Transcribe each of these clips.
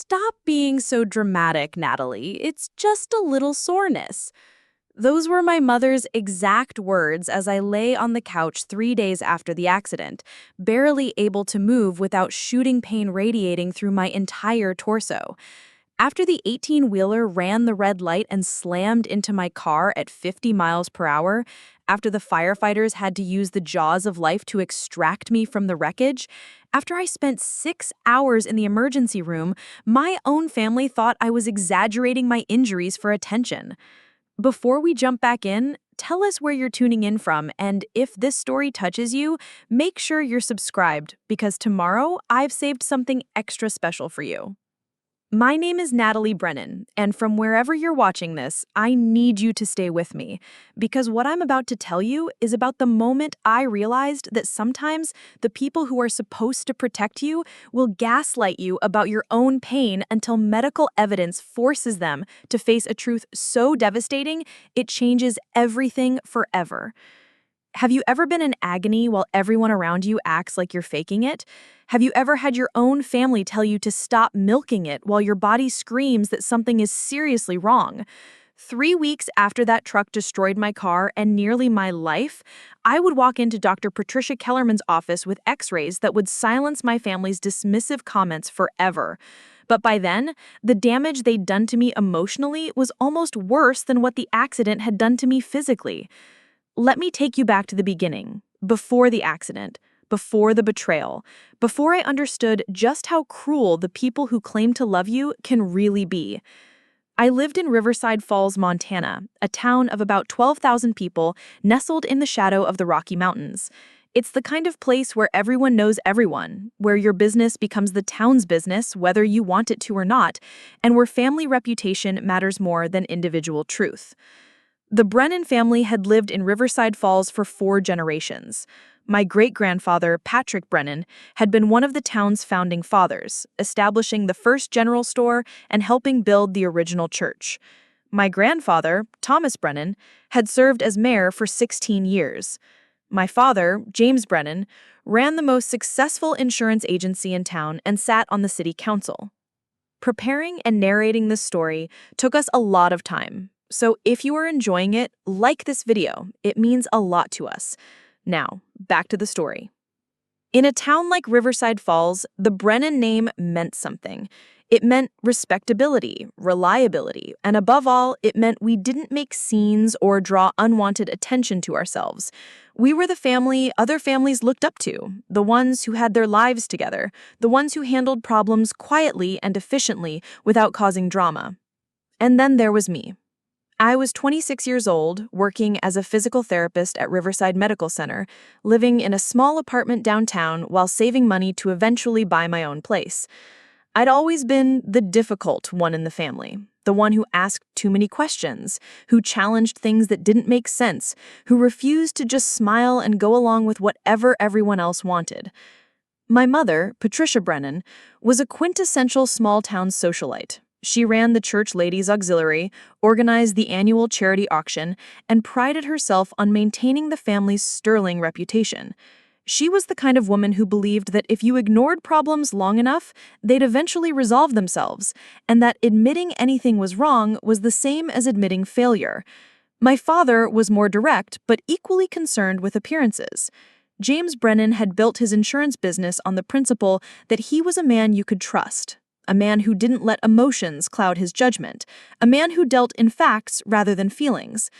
Stop being so dramatic, Natalie. It's just a little soreness. Those were my mother's exact words as I lay on the couch 3 days after the accident, barely able to move without shooting pain radiating through my entire torso. After the 18-wheeler ran the red light and slammed into my car at 50 miles per hour, after the firefighters had to use the jaws of life to extract me from the wreckage, after I spent 6 hours in the emergency room, my own family thought I was exaggerating my injuries for attention. Before we jump back in, tell us where you're tuning in from, and if this story touches you, make sure you're subscribed, because tomorrow I've saved something extra special for you. My name is Natalie Brennan, and from wherever you're watching this, I need you to stay with me, because what I'm about to tell you is about the moment I realized that sometimes the people who are supposed to protect you will gaslight you about your own pain until medical evidence forces them to face a truth so devastating it changes everything forever. Have you ever been in agony while everyone around you acts like you're faking it? Have you ever had your own family tell you to stop milking it while your body screams that something is seriously wrong? 3 weeks after that truck destroyed my car and nearly my life, I would walk into Dr. Patricia Kellerman's office with x-rays that would silence my family's dismissive comments forever. But by then, the damage they'd done to me emotionally was almost worse than what the accident had done to me physically. Let me take you back to the beginning, before the accident, before the betrayal, before I understood just how cruel the people who claim to love you can really be. I lived in Riverside Falls, Montana, a town of about 12,000 people nestled in the shadow of the Rocky Mountains. It's the kind of place where everyone knows everyone, where your business becomes the town's business whether you want it to or not, and where family reputation matters more than individual truth. The Brennan family had lived in Riverside Falls for 4 generations. My great-grandfather, Patrick Brennan, had been one of the town's founding fathers, establishing the first general store and helping build the original church. My grandfather, Thomas Brennan, had served as mayor for 16 years. My father, James Brennan, ran the most successful insurance agency in town and sat on the city council. Preparing and narrating this story took us a lot of time. So if you are enjoying it, like this video. It means a lot to us. Now, back to the story. In a town like Riverside Falls, the Brennan name meant something. It meant respectability, reliability, and above all, it meant we didn't make scenes or draw unwanted attention to ourselves. We were the family other families looked up to, the ones who had their lives together, the ones who handled problems quietly and efficiently without causing drama. And then there was me. I was 26 years old, working as a physical therapist at Riverside Medical Center, living in a small apartment downtown while saving money to eventually buy my own place. I'd always been the difficult one in the family, the one who asked too many questions, who challenged things that didn't make sense, who refused to just smile and go along with whatever everyone else wanted. My mother, Patricia Brennan, was a quintessential small-town socialite. She ran the church ladies' auxiliary, organized the annual charity auction, and prided herself on maintaining the family's sterling reputation. She was the kind of woman who believed that if you ignored problems long enough, they'd eventually resolve themselves, and that admitting anything was wrong was the same as admitting failure. My father was more direct, but equally concerned with appearances. James Brennan had built his insurance business on the principle that he was a man you could trust. A man who didn't let emotions cloud his judgment, a man who dealt in facts rather than feelings.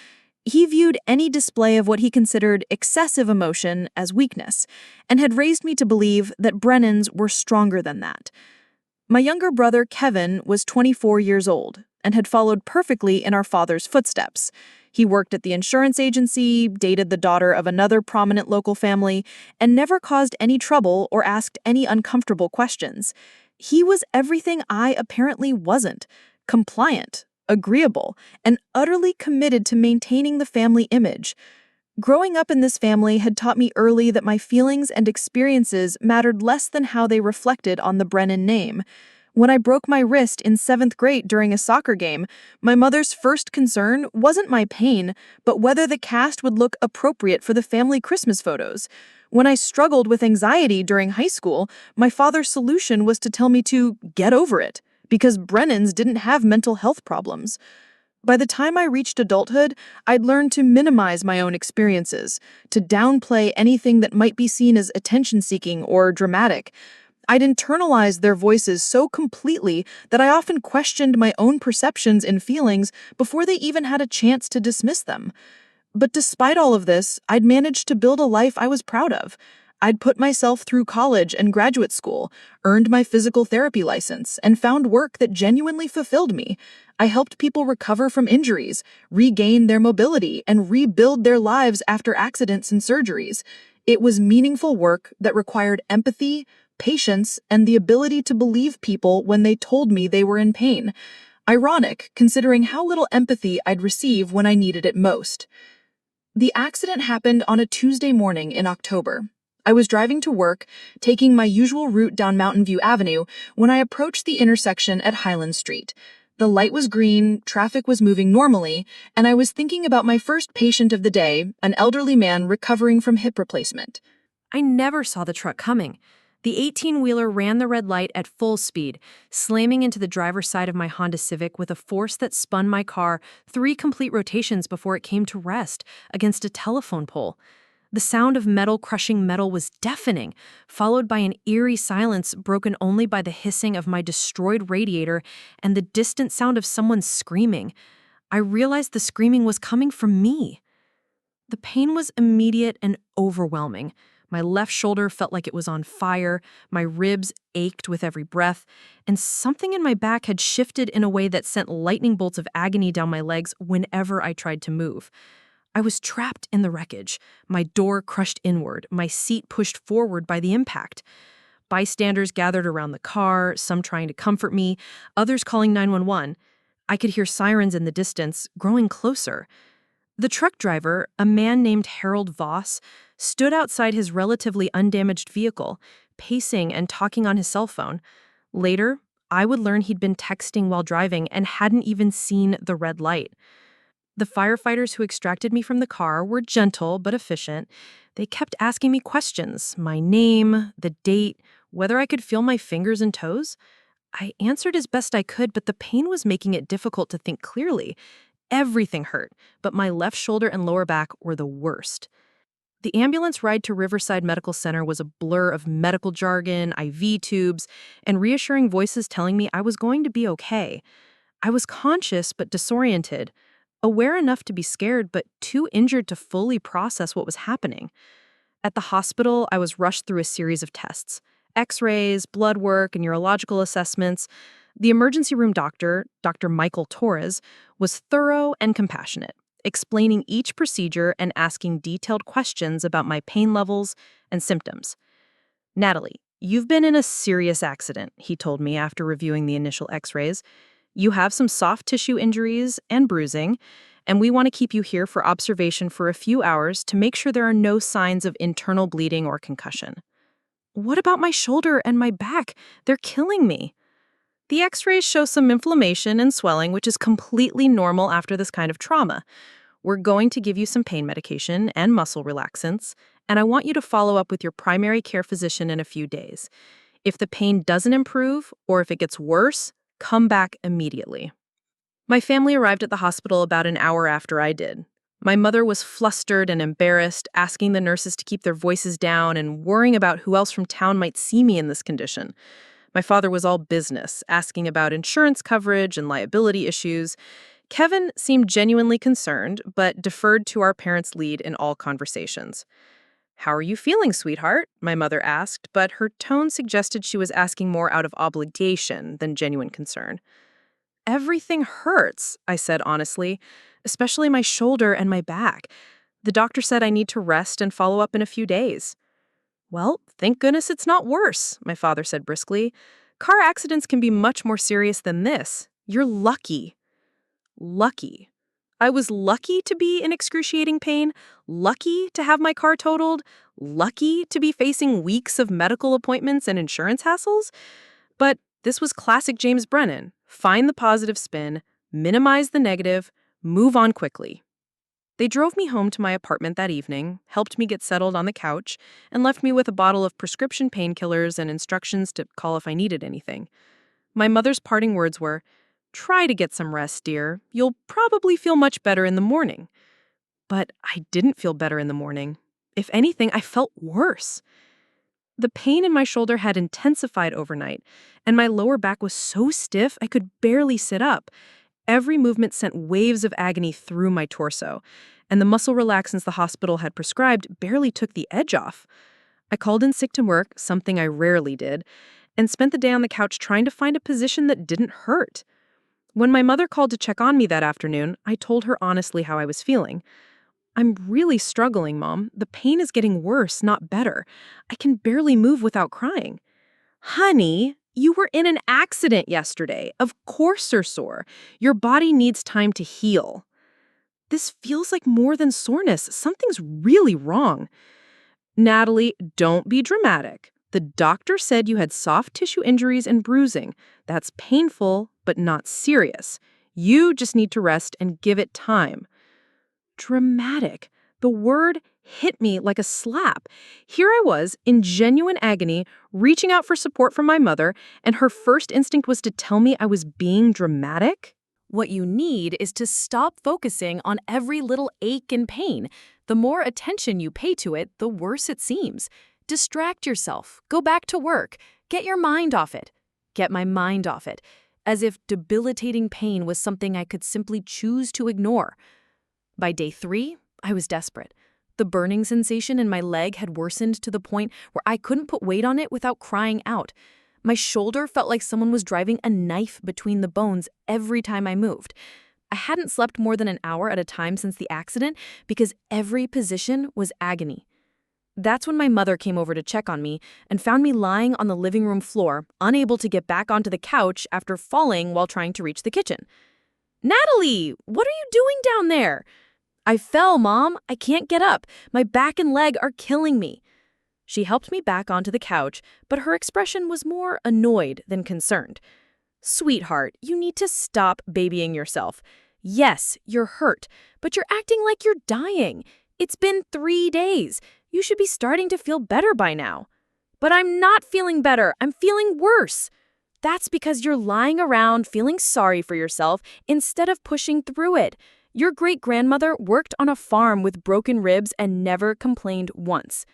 He viewed any display of what he considered excessive emotion as weakness, and had raised me to believe that Brennans were stronger than that. My younger brother, Kevin, was 24 years old and had followed perfectly in our father's footsteps. He worked at the insurance agency, dated the daughter of another prominent local family, and never caused any trouble or asked any uncomfortable questions. He was everything I apparently wasn't: compliant, agreeable, and utterly committed to maintaining the family image. Growing up in this family had taught me early that my feelings and experiences mattered less than how they reflected on the Brennan name. When I broke my wrist in 7th grade during a soccer game, my mother's first concern wasn't my pain, but whether the cast would look appropriate for the family Christmas photos. When I struggled with anxiety during high school, my father's solution was to tell me to get over it, because Brennans didn't have mental health problems. By the time I reached adulthood, I'd learned to minimize my own experiences, to downplay anything that might be seen as attention-seeking or dramatic. I'd internalized their voices so completely that I often questioned my own perceptions and feelings before they even had a chance to dismiss them. But despite all of this, I'd managed to build a life I was proud of. I'd put myself through college and graduate school, earned my physical therapy license, and found work that genuinely fulfilled me. I helped people recover from injuries, regain their mobility, and rebuild their lives after accidents and surgeries. It was meaningful work that required empathy, patience, and the ability to believe people when they told me they were in pain. Ironic, considering how little empathy I'd receive when I needed it most. The accident happened on a Tuesday morning in October. I was driving to work, taking my usual route down Mountain View Avenue, when I approached the intersection at Highland Street. The light was green, traffic was moving normally, and I was thinking about my first patient of the day, an elderly man recovering from hip replacement. I never saw the truck coming. The 18-wheeler ran the red light at full speed, slamming into the driver's side of my Honda Civic with a force that spun my car 3 complete rotations before it came to rest against a telephone pole. The sound of metal crushing metal was deafening, followed by an eerie silence broken only by the hissing of my destroyed radiator and the distant sound of someone screaming. I realized the screaming was coming from me. The pain was immediate and overwhelming. My left shoulder felt like it was on fire, my ribs ached with every breath, and something in my back had shifted in a way that sent lightning bolts of agony down my legs whenever I tried to move. I was trapped in the wreckage, my door crushed inward, my seat pushed forward by the impact. Bystanders gathered around the car, some trying to comfort me, others calling 911. I could hear sirens in the distance, growing closer. The truck driver, a man named Harold Voss, stood outside his relatively undamaged vehicle, pacing and talking on his cell phone. Later, I would learn he'd been texting while driving and hadn't even seen the red light. The firefighters who extracted me from the car were gentle but efficient. They kept asking me questions, my name, the date, whether I could feel my fingers and toes. I answered as best I could, but the pain was making it difficult to think clearly. Everything hurt, but my left shoulder and lower back were the worst. The ambulance ride to Riverside Medical Center was a blur of medical jargon, IV tubes, and reassuring voices telling me I was going to be okay. I was conscious but disoriented, aware enough to be scared but too injured to fully process what was happening. At the hospital, I was rushed through a series of tests: X-rays, blood work, and neurological assessments. The emergency room doctor, Dr. Michael Torres, was thorough and compassionate, explaining each procedure and asking detailed questions about my pain levels and symptoms. "Natalie, you've been in a serious accident," he told me after reviewing the initial X-rays. "You have some soft tissue injuries and bruising, and we want to keep you here for observation for a few hours to make sure there are no signs of internal bleeding or concussion." "What about my shoulder and my back? They're killing me." "The X-rays show some inflammation and swelling, which is completely normal after this kind of trauma. We're going to give you some pain medication and muscle relaxants, and I want you to follow up with your primary care physician in a few days. If the pain doesn't improve, or if it gets worse, come back immediately." My family arrived at the hospital about an hour after I did. My mother was flustered and embarrassed, asking the nurses to keep their voices down and worrying about who else from town might see me in this condition. My father was all business, asking about insurance coverage and liability issues. Kevin seemed genuinely concerned, but deferred to our parents' lead in all conversations. "How are you feeling, sweetheart?" my mother asked, but her tone suggested she was asking more out of obligation than genuine concern. "Everything hurts," I said honestly, "especially my shoulder and my back. The doctor said I need to rest and follow up in a few days." "Well, thank goodness it's not worse," my father said briskly. "Car accidents can be much more serious than this. You're lucky." Lucky. I was lucky to be in excruciating pain, lucky to have my car totaled, lucky to be facing weeks of medical appointments and insurance hassles. But this was classic James Brennan. Find the positive spin, minimize the negative, move on quickly. They drove me home to my apartment that evening, helped me get settled on the couch, and left me with a bottle of prescription painkillers and instructions to call if I needed anything. My mother's parting words were, "Try to get some rest, dear. You'll probably feel much better in the morning." But I didn't feel better in the morning. If anything, I felt worse. The pain in my shoulder had intensified overnight, and my lower back was so stiff I could barely sit up. Every movement sent waves of agony through my torso, and the muscle relaxants the hospital had prescribed barely took the edge off. I called in sick to work, something I rarely did, and spent the day on the couch trying to find a position that didn't hurt. When my mother called to check on me that afternoon, I told her honestly how I was feeling. "I'm really struggling, Mom. The pain is getting worse, not better. I can barely move without crying." "Honey, you were in an accident yesterday. Of course you're sore. Your body needs time to heal." "This feels like more than soreness. Something's really wrong." "Natalie, don't be dramatic. The doctor said you had soft tissue injuries and bruising. That's painful, but not serious. You just need to rest and give it time." Dramatic. The word hit me like a slap. Here I was, in genuine agony, reaching out for support from my mother, and her first instinct was to tell me I was being dramatic? What you need is to stop focusing on every little ache and pain. The more attention you pay to it, the worse it seems. Distract yourself. Go back to work. Get your mind off it. Get my mind off it. As if debilitating pain was something I could simply choose to ignore. By day 3, I was desperate. The burning sensation in my leg had worsened to the point where I couldn't put weight on it without crying out. My shoulder felt like someone was driving a knife between the bones every time I moved. I hadn't slept more than an hour at a time since the accident because every position was agony. That's when my mother came over to check on me and found me lying on the living room floor, unable to get back onto the couch after falling while trying to reach the kitchen. "Natalie, what are you doing down there?" "I fell, Mom. I can't get up. My back and leg are killing me." She helped me back onto the couch, but her expression was more annoyed than concerned. "Sweetheart, you need to stop babying yourself. Yes, you're hurt, but you're acting like you're dying. It's been 3 days. You should be starting to feel better by now." "But I'm not feeling better. I'm feeling worse." "That's because you're lying around feeling sorry for yourself instead of pushing through it. Your great-grandmother worked on a farm with broken ribs and never complained once."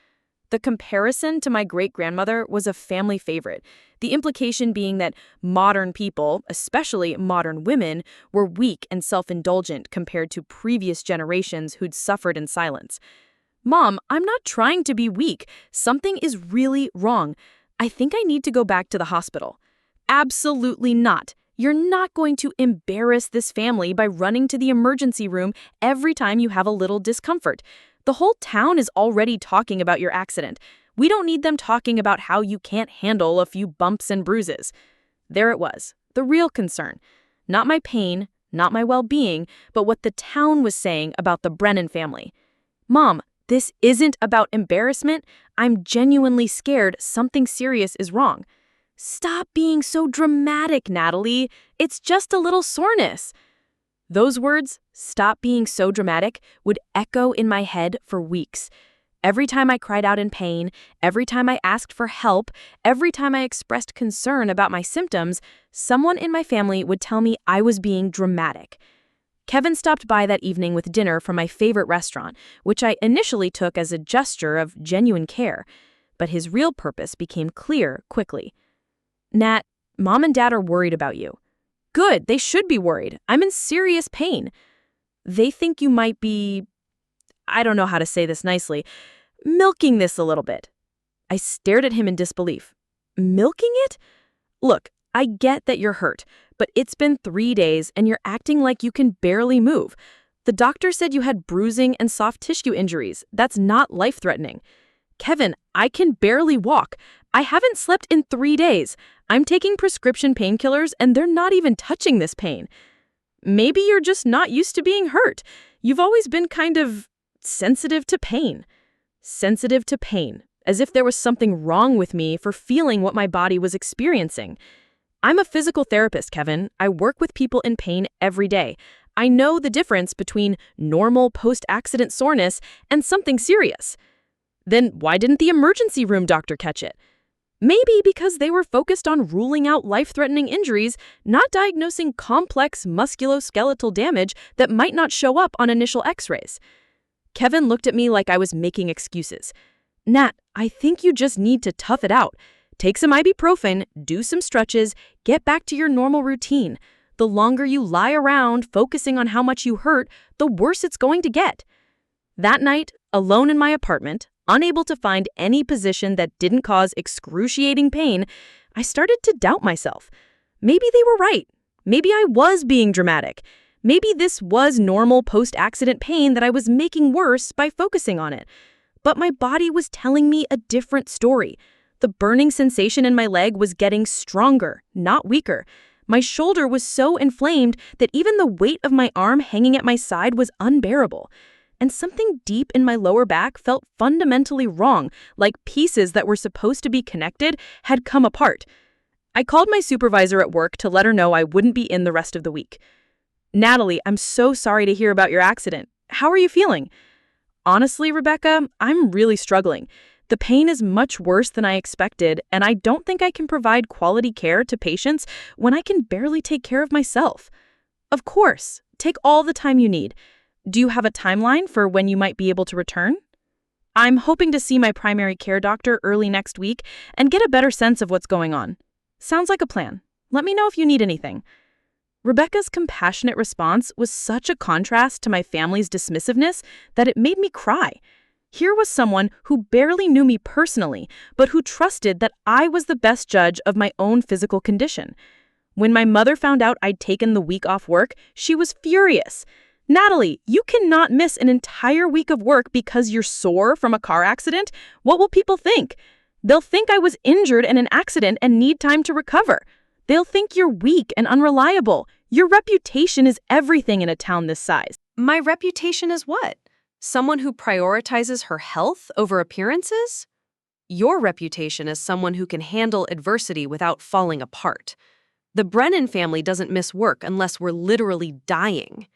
The comparison to my great-grandmother was a family favorite, the implication being that modern people, especially modern women, were weak and self-indulgent compared to previous generations who'd suffered in silence. "Mom, I'm not trying to be weak. Something is really wrong. I think I need to go back to the hospital." "Absolutely not. You're not going to embarrass this family by running to the emergency room every time you have a little discomfort. The whole town is already talking about your accident. We don't need them talking about how you can't handle a few bumps and bruises." There it was, the real concern. Not my pain, not my well-being, but what the town was saying about the Brennan family. "Mom, this isn't about embarrassment. I'm genuinely scared something serious is wrong." "Stop being so dramatic, Natalie. It's just a little soreness." Those words, "stop being so dramatic," would echo in my head for weeks. Every time I cried out in pain, every time I asked for help, every time I expressed concern about my symptoms, someone in my family would tell me I was being dramatic. Kevin stopped by that evening with dinner from my favorite restaurant, which I initially took as a gesture of genuine care, but his real purpose became clear quickly. "Nat, Mom and Dad are worried about you." "Good, they should be worried. I'm in serious pain." "They think you might be, I don't know how to say this nicely, milking this a little bit." I stared at him in disbelief. "Milking it? Look, I get that you're hurt, but it's been 3 days and you're acting like you can barely move. The doctor said you had bruising and soft tissue injuries. That's not life-threatening." "Kevin, I can barely walk. I haven't slept in 3 days. I'm taking prescription painkillers and they're not even touching this pain." "Maybe you're just not used to being hurt. You've always been kind of sensitive to pain." Sensitive to pain, as if there was something wrong with me for feeling what my body was experiencing. "I'm a physical therapist, Kevin. I work with people in pain every day. I know the difference between normal post-accident soreness and something serious." "Then why didn't the emergency room doctor catch it?" Maybe because they were focused on ruling out life-threatening injuries, not diagnosing complex musculoskeletal damage that might not show up on initial x-rays. Kevin looked at me like I was making excuses. Nat, I think you just need to tough it out. Take some ibuprofen, do some stretches, get back to your normal routine. The longer you lie around focusing on how much you hurt, the worse it's going to get. That night, alone in my apartment, unable to find any position that didn't cause excruciating pain, I started to doubt myself. Maybe they were right. Maybe I was being dramatic. Maybe this was normal post-accident pain that I was making worse by focusing on it. But my body was telling me a different story. The burning sensation in my leg was getting stronger, not weaker. My shoulder was so inflamed that even the weight of my arm hanging at my side was unbearable. And something deep in my lower back felt fundamentally wrong, like pieces that were supposed to be connected had come apart. I called my supervisor at work to let her know I wouldn't be in the rest of the week. Natalie, I'm so sorry to hear about your accident. How are you feeling? Honestly, Rebecca, I'm really struggling. The pain is much worse than I expected, and I don't think I can provide quality care to patients when I can barely take care of myself. Of course, take all the time you need. Do you have a timeline for when you might be able to return? I'm hoping to see my primary care doctor early next week and get a better sense of what's going on. Sounds like a plan. Let me know if you need anything. Rebecca's compassionate response was such a contrast to my family's dismissiveness that it made me cry. Here was someone who barely knew me personally, but who trusted that I was the best judge of my own physical condition. When my mother found out I'd taken the week off work, she was furious. Natalie, you cannot miss an entire week of work because you're sore from a car accident. What will people think? They'll think I was injured in an accident and need time to recover. They'll think you're weak and unreliable. Your reputation is everything in a town this size. My reputation is what? Someone who prioritizes her health over appearances? Your reputation is someone who can handle adversity without falling apart. The Brennan family doesn't miss work unless we're literally dying.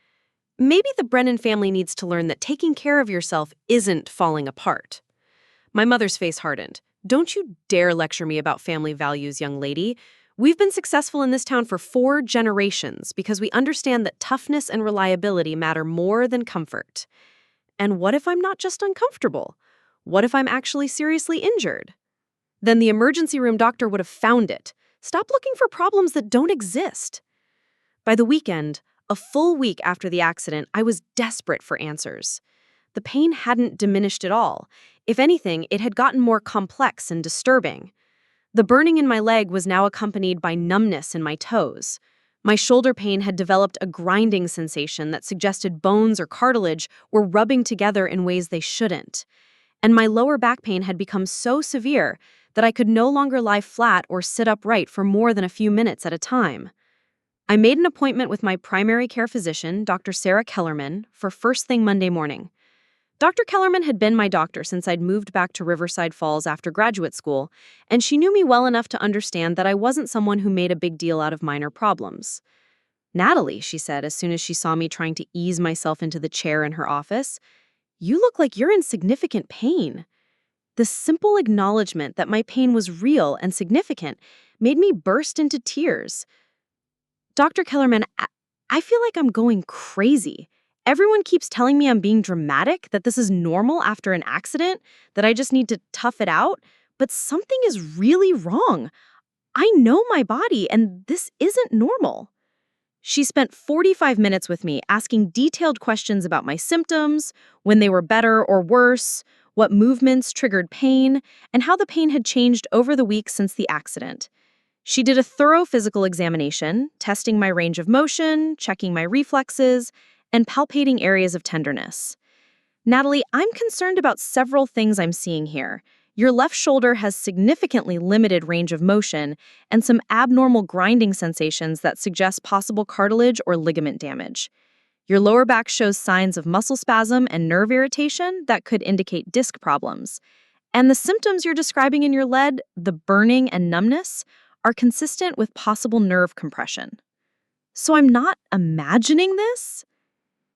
Maybe the Brennan family needs to learn that taking care of yourself isn't falling apart. My mother's face hardened. Don't you dare lecture me about family values, young lady. We've been successful in this town for 4 generations because we understand that toughness and reliability matter more than comfort. And what if I'm not just uncomfortable? What if I'm actually seriously injured? Then the emergency room doctor would have found it. Stop looking for problems that don't exist. By the weekend, a full week after the accident, I was desperate for answers. The pain hadn't diminished at all. If anything, it had gotten more complex and disturbing. The burning in my leg was now accompanied by numbness in my toes. My shoulder pain had developed a grinding sensation that suggested bones or cartilage were rubbing together in ways they shouldn't. And my lower back pain had become so severe that I could no longer lie flat or sit upright for more than a few minutes at a time. I made an appointment with my primary care physician, Dr. Sarah Kellerman, for first thing Monday morning. Dr. Kellerman had been my doctor since I'd moved back to Riverside Falls after graduate school, and she knew me well enough to understand that I wasn't someone who made a big deal out of minor problems. "Natalie," she said as soon as she saw me trying to ease myself into the chair in her office, "you look like you're in significant pain." The simple acknowledgement that my pain was real and significant made me burst into tears. "Dr. Kellerman, I feel like I'm going crazy. Everyone keeps telling me I'm being dramatic, that this is normal after an accident, that I just need to tough it out, but something is really wrong. I know my body, and this isn't normal." She spent 45 minutes with me asking detailed questions about my symptoms, when they were better or worse, what movements triggered pain, and how the pain had changed over the weeks since the accident. She did a thorough physical examination, testing my range of motion, checking my reflexes, and palpating areas of tenderness. "Natalie, I'm concerned about several things I'm seeing here. Your left shoulder has significantly limited range of motion and some abnormal grinding sensations that suggest possible cartilage or ligament damage. Your lower back shows signs of muscle spasm and nerve irritation that could indicate disc problems. And the symptoms you're describing in your leg, the burning and numbness, are consistent with possible nerve compression." So I'm not imagining this?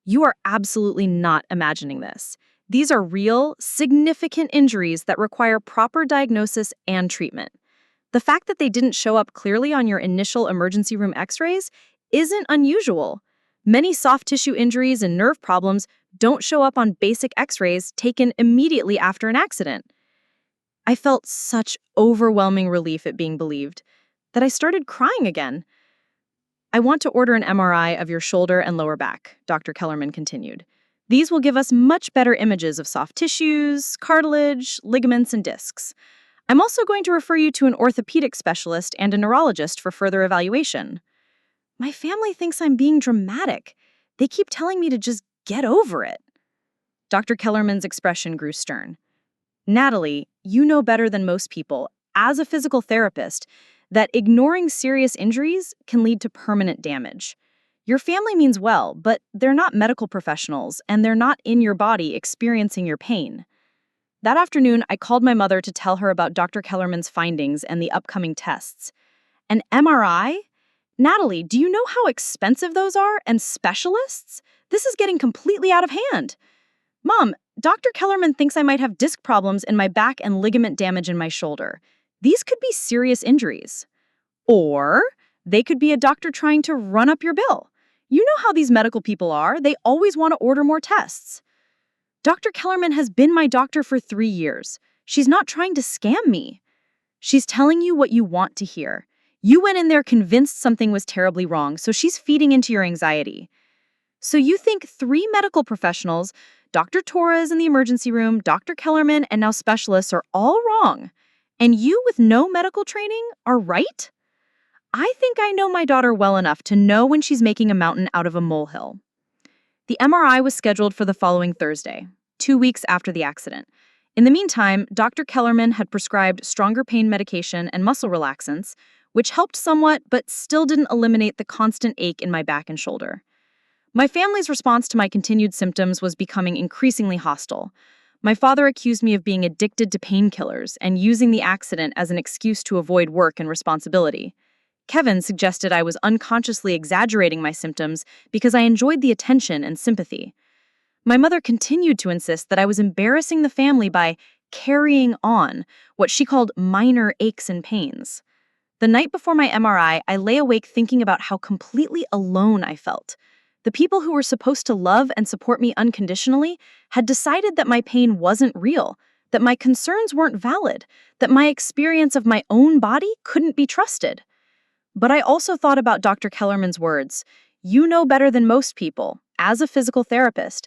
You are absolutely not imagining this. These are real, significant injuries that require proper diagnosis and treatment. The fact that they didn't show up clearly on your initial emergency room x-rays isn't unusual. Many soft tissue injuries and nerve problems don't show up on basic x-rays taken immediately after an accident. I felt such overwhelming relief at being believed that I started crying again. "I want to order an MRI of your shoulder and lower back," Dr. Kellerman continued. "These will give us much better images of soft tissues, cartilage, ligaments, and discs. I'm also going to refer you to an orthopedic specialist and a neurologist for further evaluation." My family thinks I'm being dramatic. They keep telling me to just get over it. Dr. Kellerman's expression grew stern. "Natalie, you know better than most people, as a physical therapist, that ignoring serious injuries can lead to permanent damage. Your family means well, but they're not medical professionals, and they're not in your body experiencing your pain." That afternoon, I called my mother to tell her about Dr. Kellerman's findings and the upcoming tests. An MRI? Natalie, do you know how expensive those are? And specialists? This is getting completely out of hand. Mom, Dr. Kellerman thinks I might have disc problems in my back and ligament damage in my shoulder. These could be serious injuries. Or they could be a doctor trying to run up your bill. You know how these medical people are. They always want to order more tests. Dr. Kellerman has been my doctor for 3 years. She's not trying to scam me. She's telling you what you want to hear. You went in there convinced something was terribly wrong, so she's feeding into your anxiety. So you think 3 medical professionals, Dr. Torres in the emergency room, Dr. Kellerman, and now specialists are all wrong. And you, with no medical training, are right? I think I know my daughter well enough to know when she's making a mountain out of a molehill. The MRI was scheduled for the following Thursday, 2 weeks after the accident. In the meantime, Dr. Kellerman had prescribed stronger pain medication and muscle relaxants, which helped somewhat but still didn't eliminate the constant ache in my back and shoulder. My family's response to my continued symptoms was becoming increasingly hostile. My father accused me of being addicted to painkillers and using the accident as an excuse to avoid work and responsibility. Kevin suggested I was unconsciously exaggerating my symptoms because I enjoyed the attention and sympathy. My mother continued to insist that I was embarrassing the family by carrying on what she called minor aches and pains. The night before my MRI, I lay awake thinking about how completely alone I felt. The people who were supposed to love and support me unconditionally had decided that my pain wasn't real, that my concerns weren't valid, that my experience of my own body couldn't be trusted. But I also thought about Dr. Kellerman's words, "You know better than most people, as a physical therapist,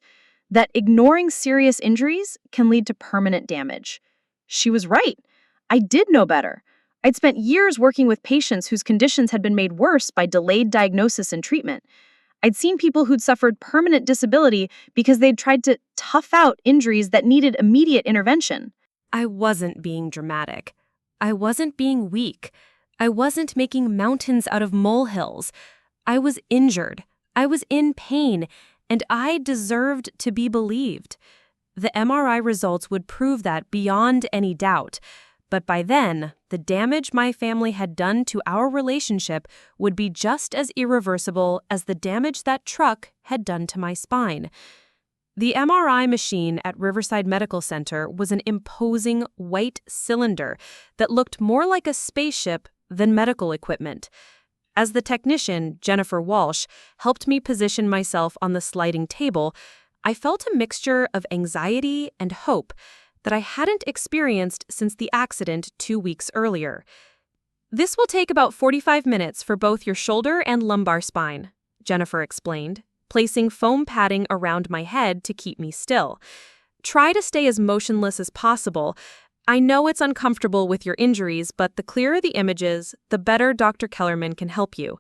that ignoring serious injuries can lead to permanent damage." She was right. I did know better. I'd spent years working with patients whose conditions had been made worse by delayed diagnosis and treatment. I'd seen people who'd suffered permanent disability because they'd tried to tough out injuries that needed immediate intervention. I wasn't being dramatic. I wasn't being weak. I wasn't making mountains out of molehills. I was injured. I was in pain, and I deserved to be believed. The MRI results would prove that beyond any doubt. But by then, the damage my family had done to our relationship would be just as irreversible as the damage that truck had done to my spine. The MRI machine at Riverside Medical Center was an imposing white cylinder that looked more like a spaceship than medical equipment. As the technician, Jennifer Walsh, helped me position myself on the sliding table, I felt a mixture of anxiety and hope that I hadn't experienced since the accident 2 weeks earlier. "This will take about 45 minutes for both your shoulder and lumbar spine," Jennifer explained, placing foam padding around my head to keep me still. "Try to stay as motionless as possible. I know it's uncomfortable with your injuries, but the clearer the images, the better Dr. Kellerman can help you."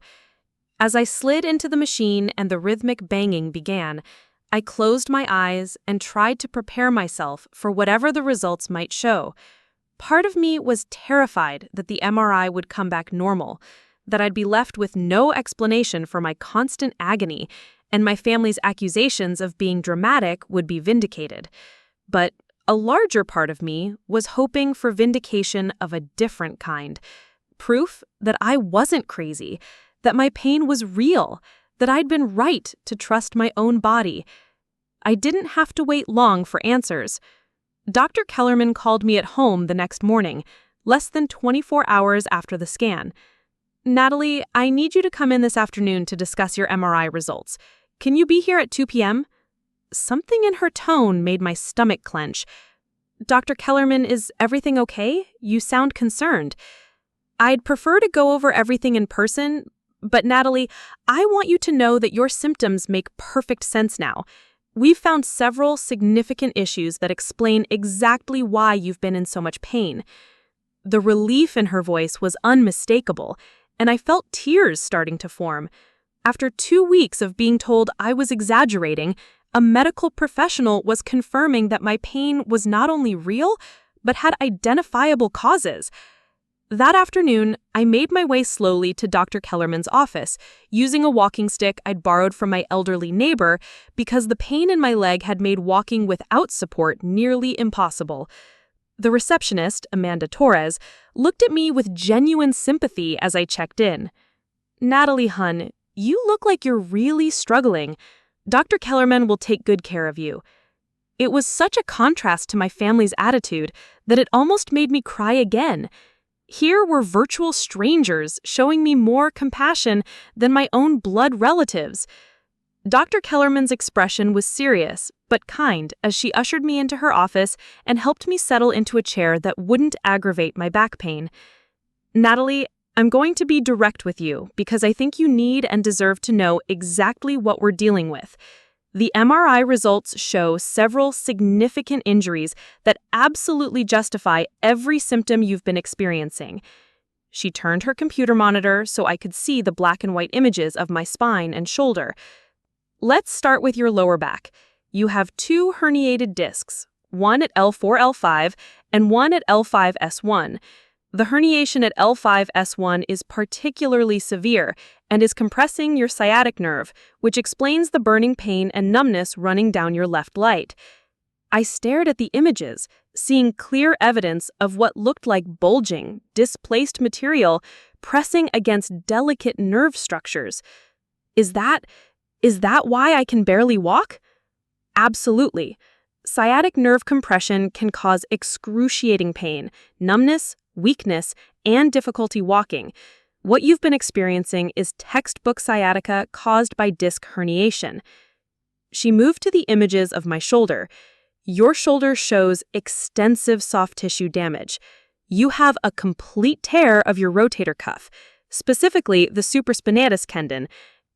As I slid into the machine and the rhythmic banging began, I closed my eyes and tried to prepare myself for whatever the results might show. Part of me was terrified that the MRI would come back normal, that I'd be left with no explanation for my constant agony, and my family's accusations of being dramatic would be vindicated. But a larger part of me was hoping for vindication of a different kind. Proof that I wasn't crazy, that my pain was real, that I'd been right to trust my own body. I didn't have to wait long for answers. Dr. Kellerman called me at home the next morning, less than 24 hours after the scan. "Natalie, I need you to come in this afternoon to discuss your MRI results. Can you be here at 2 p.m.? Something in her tone made my stomach clench. "Dr. Kellerman, is everything okay? You sound concerned." "I'd prefer to go over everything in person, but Natalie, I want you to know that your symptoms make perfect sense now. We've found several significant issues that explain exactly why you've been in so much pain." The relief in her voice was unmistakable, and I felt tears starting to form. After 2 weeks of being told I was exaggerating, a medical professional was confirming that my pain was not only real, but had identifiable causes. That afternoon, I made my way slowly to Dr. Kellerman's office, using a walking stick I'd borrowed from my elderly neighbor because the pain in my leg had made walking without support nearly impossible. The receptionist, Amanda Torres, looked at me with genuine sympathy as I checked in. "Natalie, hun, you look like you're really struggling. Dr. Kellerman will take good care of you." It was such a contrast to my family's attitude that it almost made me cry again. Here were virtual strangers showing me more compassion than my own blood relatives. Dr. Kellerman's expression was serious, but kind as she ushered me into her office and helped me settle into a chair that wouldn't aggravate my back pain. "Natalie, I'm going to be direct with you because I think you need and deserve to know exactly what we're dealing with. The MRI results show several significant injuries that absolutely justify every symptom you've been experiencing." She turned her computer monitor so I could see the black and white images of my spine and shoulder. "Let's start with your lower back. You have 2 herniated discs, one at L4-L5 and one at L5-S1. The herniation at L5-S1 is particularly severe and is compressing your sciatic nerve, which explains the burning pain and numbness running down your left leg." I stared at the images, seeing clear evidence of what looked like bulging, displaced material pressing against delicate nerve structures. Is that why I can barely walk? Absolutely. Sciatic nerve compression can cause excruciating pain, numbness, weakness, and difficulty walking. What you've been experiencing is textbook sciatica caused by disc herniation. She moved to the images of my shoulder. Your shoulder shows extensive soft tissue damage. You have a complete tear of your rotator cuff, specifically the supraspinatus tendon,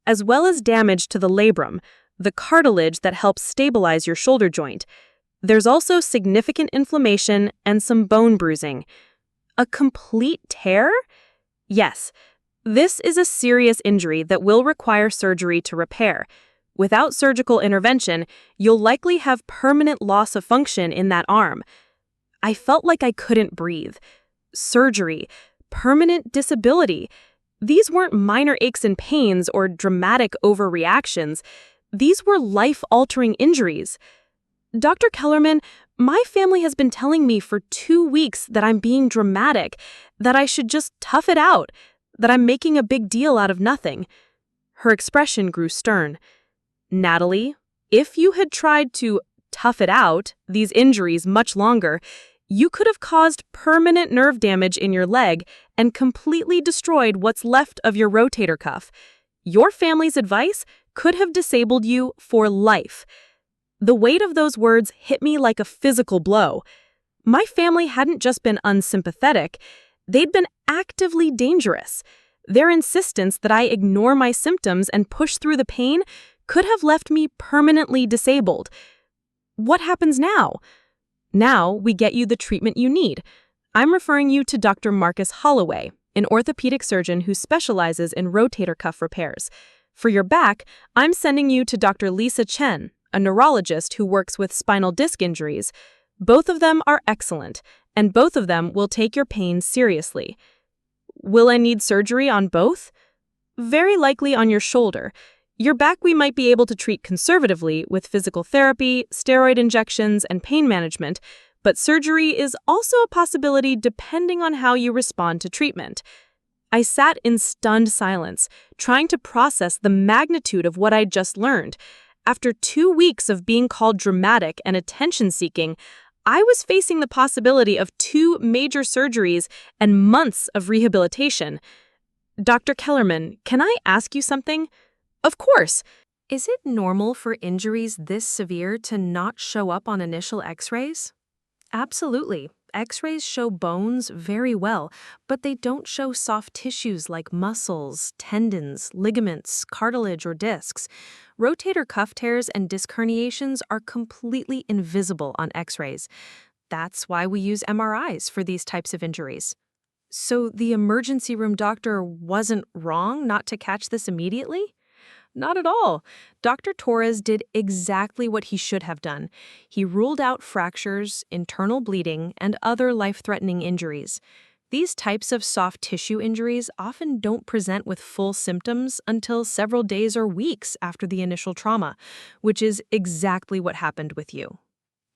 as well as damage to the labrum, the cartilage that helps stabilize your shoulder joint. There's also significant inflammation and some bone bruising. A complete tear? Yes, this is a serious injury that will require surgery to repair. Without surgical intervention, you'll likely have permanent loss of function in that arm. I felt like I couldn't breathe. Surgery, permanent disability. These weren't minor aches and pains or dramatic overreactions. These were life-altering injuries. "Dr. Kellerman, my family has been telling me for 2 weeks that I'm being dramatic, that I should just tough it out, that I'm making a big deal out of nothing." Her expression grew stern. "Natalie, if you had tried to tough it out these injuries much longer, you could have caused permanent nerve damage in your leg and completely destroyed what's left of your rotator cuff. Your family's advice could have disabled you for life." The weight of those words hit me like a physical blow. My family hadn't just been unsympathetic, they'd been actively dangerous. Their insistence that I ignore my symptoms and push through the pain could have left me permanently disabled. What happens now? Now we get you the treatment you need. I'm referring you to Dr. Marcus Holloway, an orthopedic surgeon who specializes in rotator cuff repairs. For your back, I'm sending you to Dr. Lisa Chen, a neurologist who works with spinal disc injuries. Both of them are excellent, and both of them will take your pain seriously. Will I need surgery on both? Very likely on your shoulder. Your back we might be able to treat conservatively with physical therapy, steroid injections, and pain management, but surgery is also a possibility depending on how you respond to treatment. I sat in stunned silence, trying to process the magnitude of what I'd just learned. After 2 weeks of being called dramatic and attention-seeking, I was facing the possibility of 2 major surgeries and months of rehabilitation. Dr. Kellerman, can I ask you something? Of course. Is it normal for injuries this severe to not show up on initial x-rays? Absolutely. X-rays show bones very well, but they don't show soft tissues like muscles, tendons, ligaments, cartilage, or discs. Rotator cuff tears and disc herniations are completely invisible on X-rays. That's why we use MRIs for these types of injuries. So the emergency room doctor wasn't wrong not to catch this immediately? Not at all. Dr. Torres did exactly what he should have done. He ruled out fractures, internal bleeding, and other life-threatening injuries. These types of soft tissue injuries often don't present with full symptoms until several days or weeks after the initial trauma, which is exactly what happened with you.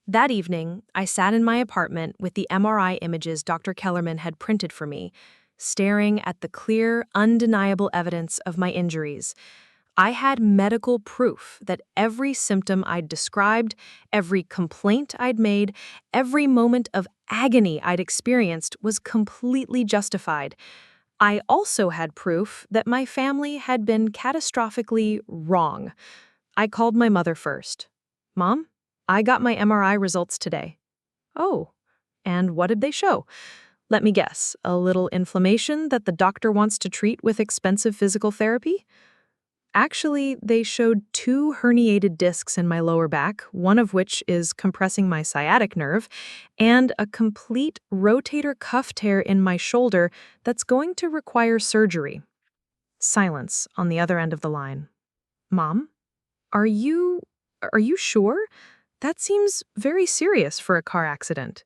That evening, I sat in my apartment with the MRI images Dr. Kellerman had printed for me, staring at the clear, undeniable evidence of my injuries. I had medical proof that every symptom I'd described, every complaint I'd made, every moment of agony I'd experienced was completely justified. I also had proof that my family had been catastrophically wrong. I called my mother first. Mom, I got my MRI results today. Oh, and what did they show? Let me guess, a little inflammation that the doctor wants to treat with expensive physical therapy? Actually, they showed 2 herniated discs in my lower back, one of which is compressing my sciatic nerve, and a complete rotator cuff tear in my shoulder that's going to require surgery. Silence on the other end of the line. Mom, are you sure? That seems very serious for a car accident.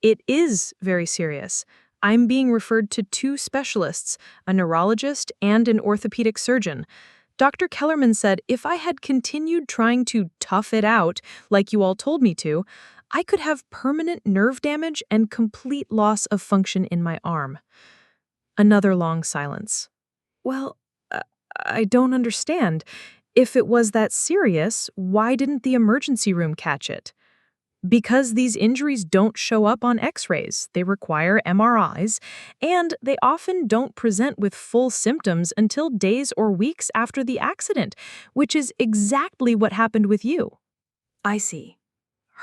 It is very serious. I'm being referred to 2 specialists, a neurologist and an orthopedic surgeon. Dr. Kellerman said if I had continued trying to tough it out, like you all told me to, I could have permanent nerve damage and complete loss of function in my arm. Another long silence. Well, I don't understand. If it was that serious, why didn't the emergency room catch it? Because these injuries don't show up on X-rays, they require MRIs, and they often don't present with full symptoms until days or weeks after the accident, which is exactly what happened with you. I see.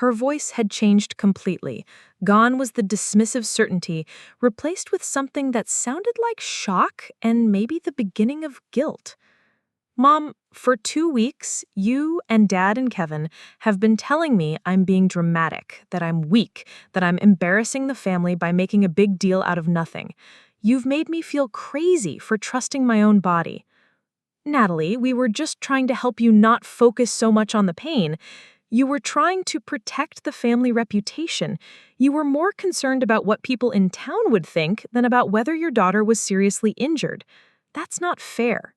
Her voice had changed completely. Gone was the dismissive certainty, replaced with something that sounded like shock and maybe the beginning of guilt. Mom, for 2 weeks, you and Dad and Kevin have been telling me I'm being dramatic, that I'm weak, that I'm embarrassing the family by making a big deal out of nothing. You've made me feel crazy for trusting my own body. Natalie, we were just trying to help you not focus so much on the pain. You were trying to protect the family reputation. You were more concerned about what people in town would think than about whether your daughter was seriously injured. That's not fair,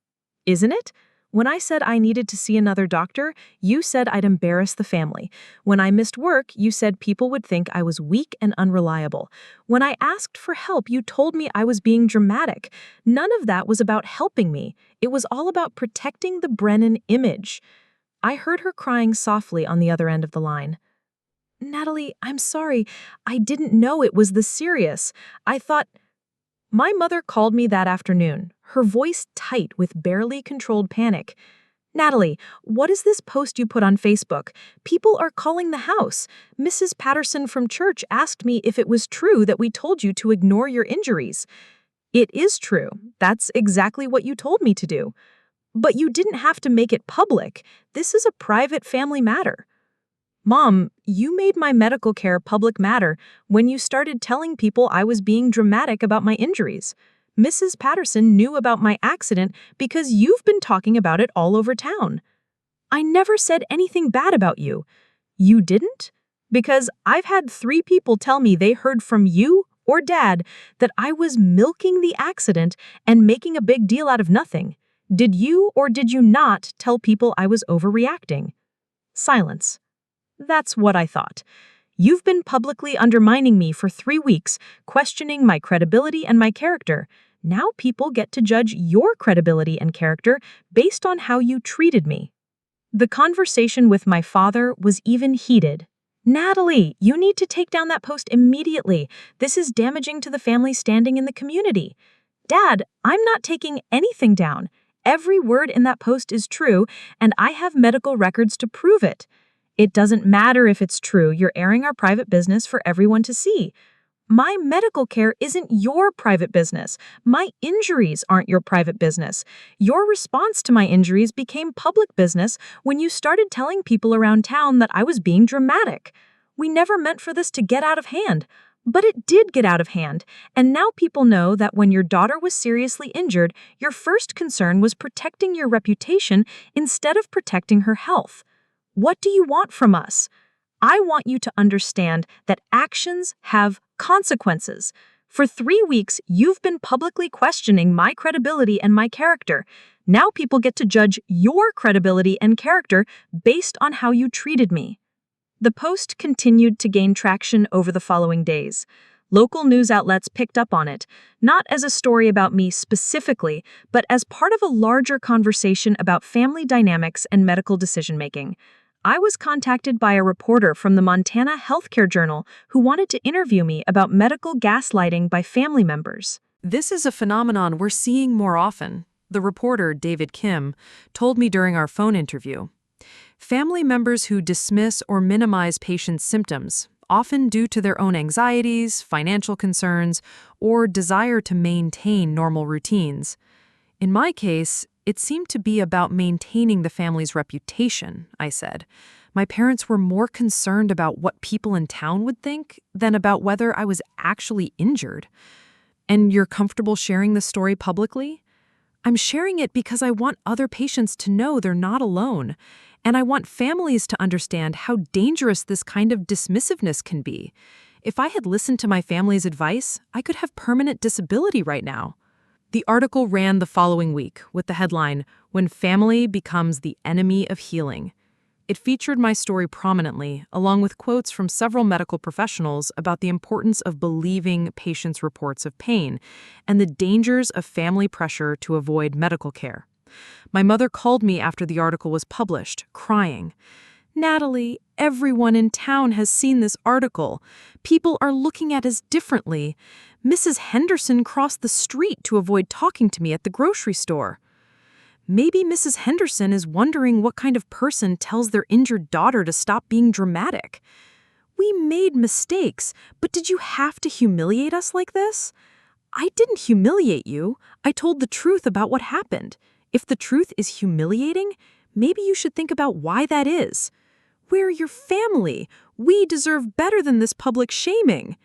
isn't it? When I said I needed to see another doctor, you said I'd embarrass the family. When I missed work, you said people would think I was weak and unreliable. When I asked for help, you told me I was being dramatic. None of that was about helping me. It was all about protecting the Brennan image. I heard her crying softly on the other end of the line. Natalie, I'm sorry. I didn't know it was this serious. I thought... My mother called me that afternoon, her voice tight with barely controlled panic. Natalie, what is this post you put on Facebook? People are calling the house. Mrs. Patterson from church asked me if it was true that we told you to ignore your injuries. It is true. That's exactly what you told me to do. But you didn't have to make it public. This is a private family matter. Mom, you made my medical care public matter when you started telling people I was being dramatic about my injuries. Mrs. Patterson knew about my accident because you've been talking about it all over town. I never said anything bad about you. You didn't? Because I've had 3 people tell me they heard from you or Dad that I was milking the accident and making a big deal out of nothing. Did you or did you not tell people I was overreacting? Silence. That's what I thought. You've been publicly undermining me for 3 weeks, questioning my credibility and my character. Now people get to judge your credibility and character based on how you treated me. The conversation with my father was even heated. Natalie, you need to take down that post immediately. This is damaging to the family standing in the community. Dad, I'm not taking anything down. Every word in that post is true, and I have medical records to prove it. It doesn't matter if it's true, you're airing our private business for everyone to see. My medical care isn't your private business. My injuries aren't your private business. Your response to my injuries became public business when you started telling people around town that I was being dramatic. We never meant for this to get out of hand. But it did get out of hand, and now people know that when your daughter was seriously injured, your first concern was protecting your reputation instead of protecting her health. What do you want from us? I want you to understand that actions have consequences. For 3 weeks, you've been publicly questioning my credibility and my character. Now people get to judge your credibility and character based on how you treated me. The post continued to gain traction over the following days. Local news outlets picked up on it, not as a story about me specifically, but as part of a larger conversation about family dynamics and medical decision-making. I was contacted by a reporter from the Montana Healthcare Journal who wanted to interview me about medical gaslighting by family members. This is a phenomenon we're seeing more often. The reporter, David Kim, told me during our phone interview. Family members who dismiss or minimize patients' symptoms, often due to their own anxieties, financial concerns, or desire to maintain normal routines. In my case, it seemed to be about maintaining the family's reputation, I said. My parents were more concerned about what people in town would think than about whether I was actually injured. And you're comfortable sharing the story publicly? I'm sharing it because I want other patients to know they're not alone, and I want families to understand how dangerous this kind of dismissiveness can be. If I had listened to my family's advice, I could have permanent disability right now. The article ran the following week with the headline, "When Family Becomes the Enemy of Healing." It featured my story prominently, along with quotes from several medical professionals about the importance of believing patients' reports of pain and the dangers of family pressure to avoid medical care. My mother called me after the article was published, crying, "Natalie, everyone in town has seen this article. People are looking at us differently. Mrs. Henderson crossed the street to avoid talking to me at the grocery store." Maybe Mrs. Henderson is wondering what kind of person tells their injured daughter to stop being dramatic. We made mistakes, but did you have to humiliate us like this? I didn't humiliate you. I told the truth about what happened. If the truth is humiliating, maybe you should think about why that is. We're your family. We deserve better than this public shaming.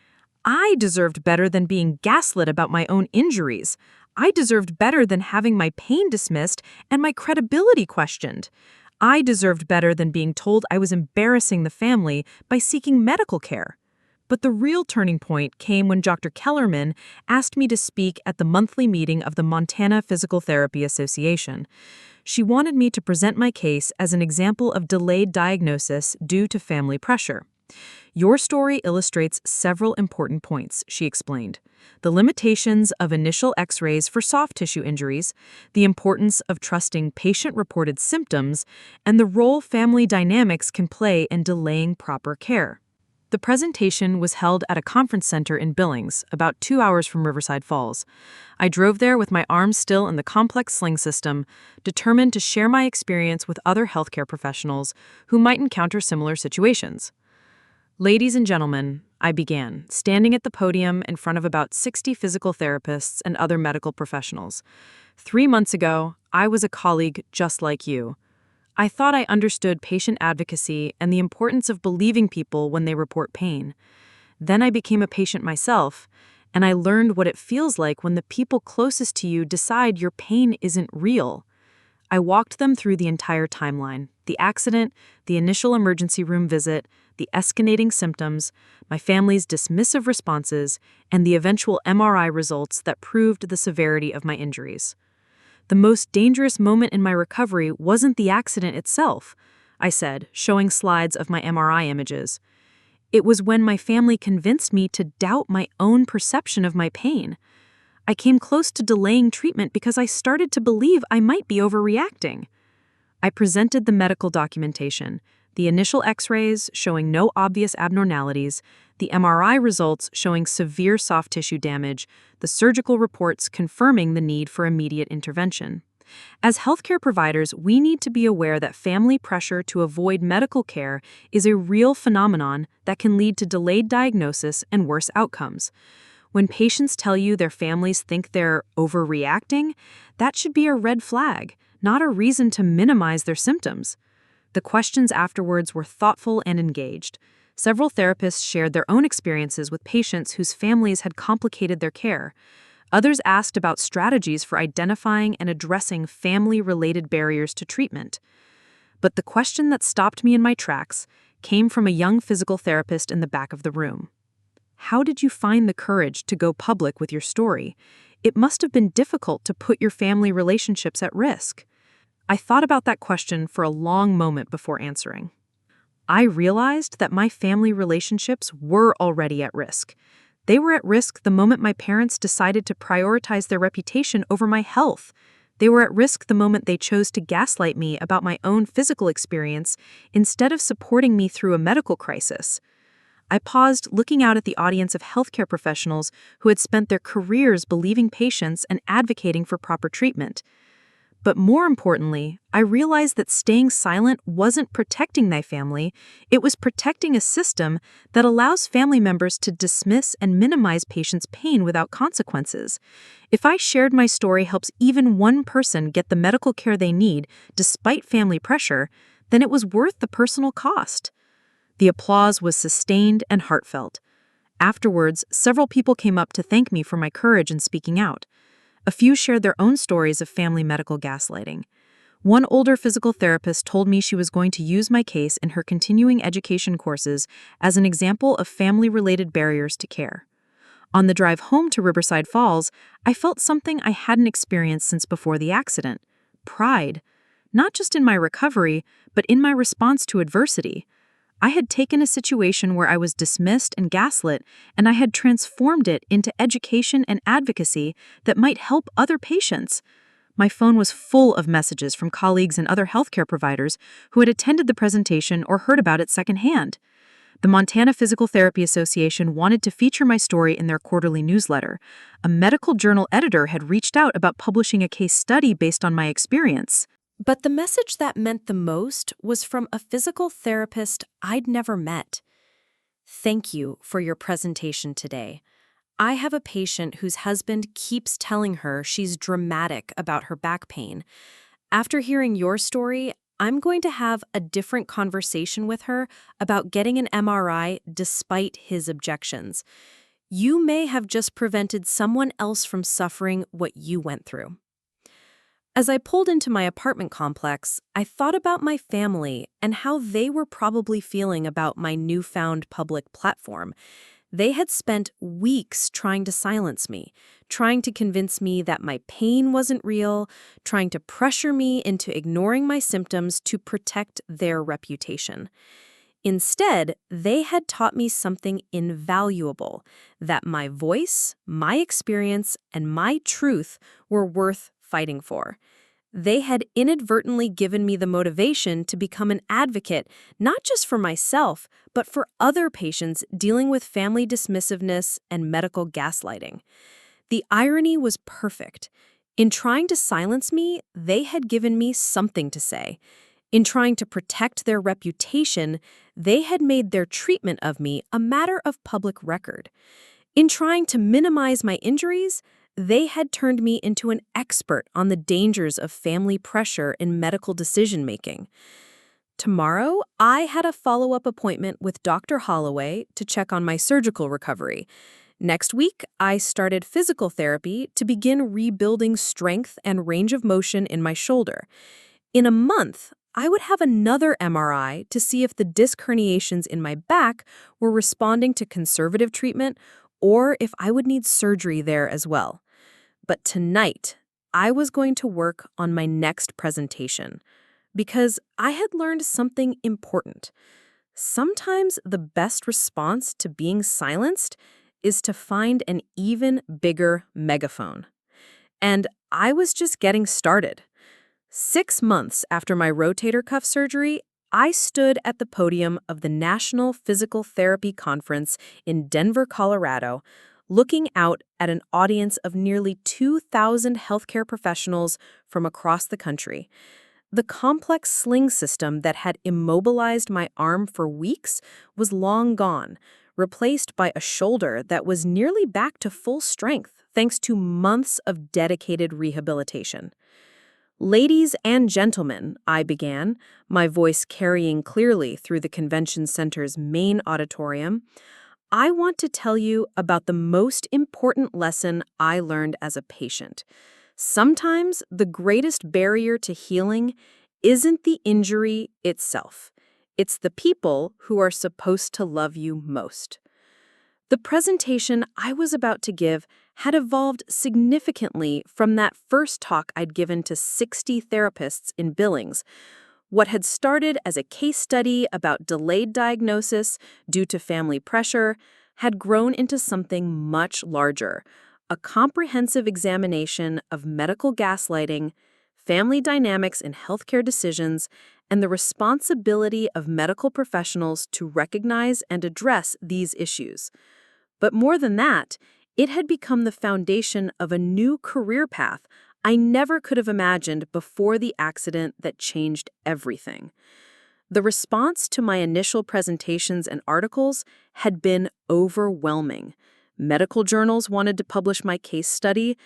I deserved better than being gaslit about my own injuries. I deserved better than having my pain dismissed and my credibility questioned. I deserved better than being told I was embarrassing the family by seeking medical care. But the real turning point came when Dr. Kellerman asked me to speak at the monthly meeting of the Montana Physical Therapy Association. She wanted me to present my case as an example of delayed diagnosis due to family pressure. "Your story illustrates several important points," she explained. "The limitations of initial X-rays for soft tissue injuries, the importance of trusting patient-reported symptoms, and the role family dynamics can play in delaying proper care." The presentation was held at a conference center in Billings, about 2 hours from Riverside Falls. I drove there with my arms still in the complex sling system, determined to share my experience with other healthcare professionals who might encounter similar situations. "Ladies and gentlemen," I began, standing at the podium in front of about 60 physical therapists and other medical professionals. 3 months ago, I was a colleague just like you. I thought I understood patient advocacy and the importance of believing people when they report pain. Then I became a patient myself, and I learned what it feels like when the people closest to you decide your pain isn't real. I walked them through the entire timeline: the accident, the initial emergency room visit, the escalating symptoms, my family's dismissive responses, and the eventual MRI results that proved the severity of my injuries. "The most dangerous moment in my recovery wasn't the accident itself," I said, showing slides of my MRI images. "It was when my family convinced me to doubt my own perception of my pain. I came close to delaying treatment because I started to believe I might be overreacting." I presented the medical documentation, The initial x-rays showing no obvious abnormalities, the MRI results showing severe soft tissue damage, the surgical reports confirming the need for immediate intervention. As healthcare providers, we need to be aware that family pressure to avoid medical care is a real phenomenon that can lead to delayed diagnosis and worse outcomes. When patients tell you their families think they're overreacting, that should be a red flag, not a reason to minimize their symptoms. The questions afterwards were thoughtful and engaged. Several therapists shared their own experiences with patients whose families had complicated their care. Others asked about strategies for identifying and addressing family-related barriers to treatment. But the question that stopped me in my tracks came from a young physical therapist in the back of the room. How did you find the courage to go public with your story? It must have been difficult to put your family relationships at risk. I thought about that question for a long moment before answering. I realized that my family relationships were already at risk. They were at risk the moment my parents decided to prioritize their reputation over my health. They were at risk the moment they chose to gaslight me about my own physical experience instead of supporting me through a medical crisis. I paused, looking out at the audience of healthcare professionals who had spent their careers believing patients and advocating for proper treatment. But more importantly, I realized that staying silent wasn't protecting my family, it was protecting a system that allows family members to dismiss and minimize patients' pain without consequences. If I shared my story helps even one person get the medical care they need despite family pressure, then it was worth the personal cost. The applause was sustained and heartfelt. Afterwards, several people came up to thank me for my courage in speaking out. A few shared their own stories of family medical gaslighting. One older physical therapist told me she was going to use my case in her continuing education courses as an example of family-related barriers to care. On the drive home to Riverside Falls, I felt something I hadn't experienced since before the accident: pride. Not just in my recovery, but in my response to adversity. I had taken a situation where I was dismissed and gaslit, and I had transformed it into education and advocacy that might help other patients. My phone was full of messages from colleagues and other healthcare providers who had attended the presentation or heard about it secondhand. The Montana Physical Therapy Association wanted to feature my story in their quarterly newsletter. A medical journal editor had reached out about publishing a case study based on my experience. But the message that meant the most was from a physical therapist I'd never met. Thank you for your presentation today. I have a patient whose husband keeps telling her she's dramatic about her back pain. After hearing your story, I'm going to have a different conversation with her about getting an MRI despite his objections. You may have just prevented someone else from suffering what you went through. As I pulled into my apartment complex, I thought about my family and how they were probably feeling about my newfound public platform. They had spent weeks trying to silence me, trying to convince me that my pain wasn't real, trying to pressure me into ignoring my symptoms to protect their reputation. Instead, they had taught me something invaluable: that my voice, my experience, and my truth were worth fighting for. They had inadvertently given me the motivation to become an advocate, not just for myself, but for other patients dealing with family dismissiveness and medical gaslighting. The irony was perfect. In trying to silence me, they had given me something to say. In trying to protect their reputation, they had made their treatment of me a matter of public record. In trying to minimize my injuries, they had turned me into an expert on the dangers of family pressure in medical decision-making. Tomorrow, I had a follow-up appointment with Dr. Holloway to check on my surgical recovery. Next week, I started physical therapy to begin rebuilding strength and range of motion in my shoulder. In a month, I would have another MRI to see if the disc herniations in my back were responding to conservative treatment or if I would need surgery there as well. But tonight, I was going to work on my next presentation because I had learned something important. Sometimes the best response to being silenced is to find an even bigger megaphone. And I was just getting started. 6 months after my rotator cuff surgery, I stood at the podium of the National Physical Therapy Conference in Denver, Colorado, looking out at an audience of nearly 2,000 healthcare professionals from across the country. The complex sling system that had immobilized my arm for weeks was long gone, replaced by a shoulder that was nearly back to full strength thanks to months of dedicated rehabilitation. "Ladies and gentlemen," I began, my voice carrying clearly through the convention center's main auditorium, "I want to tell you about the most important lesson I learned as a patient. Sometimes the greatest barrier to healing isn't the injury itself. It's the people who are supposed to love you most." The presentation I was about to give had evolved significantly from that first talk I'd given to 60 therapists in Billings. What had started as a case study about delayed diagnosis due to family pressure had grown into something much larger, a comprehensive examination of medical gaslighting, family dynamics in healthcare decisions, and the responsibility of medical professionals to recognize and address these issues. But more than that, it had become the foundation of a new career path I never could have imagined before the accident that changed everything. The response to my initial presentations and articles had been overwhelming. Medical journals wanted to publish my case study.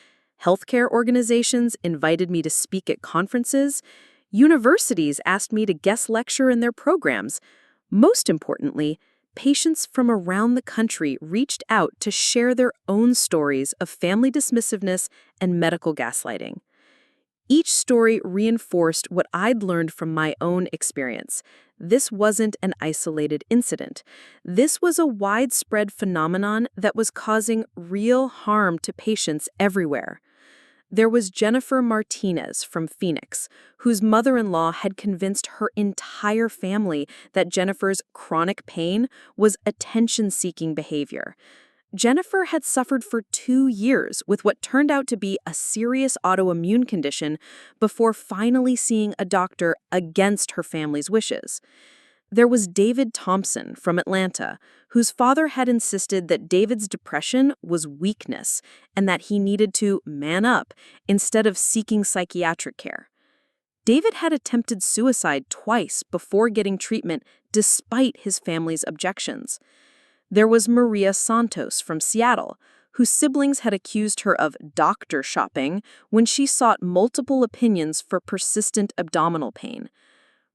Healthcare organizations invited me to speak at conferences. Universities asked me to guest lecture in their programs. Most importantly, patients from around the country reached out to share their own stories of family dismissiveness and medical gaslighting. Each story reinforced what I'd learned from my own experience. This wasn't an isolated incident. This was a widespread phenomenon that was causing real harm to patients everywhere. There was Jennifer Martinez from Phoenix, whose mother-in-law had convinced her entire family that Jennifer's chronic pain was attention-seeking behavior. Jennifer had suffered for 2 years with what turned out to be a serious autoimmune condition before finally seeing a doctor against her family's wishes. There was David Thompson from Atlanta, whose father had insisted that David's depression was weakness and that he needed to man up instead of seeking psychiatric care. David had attempted suicide twice before getting treatment despite his family's objections. There was Maria Santos from Seattle, whose siblings had accused her of doctor shopping when she sought multiple opinions for persistent abdominal pain.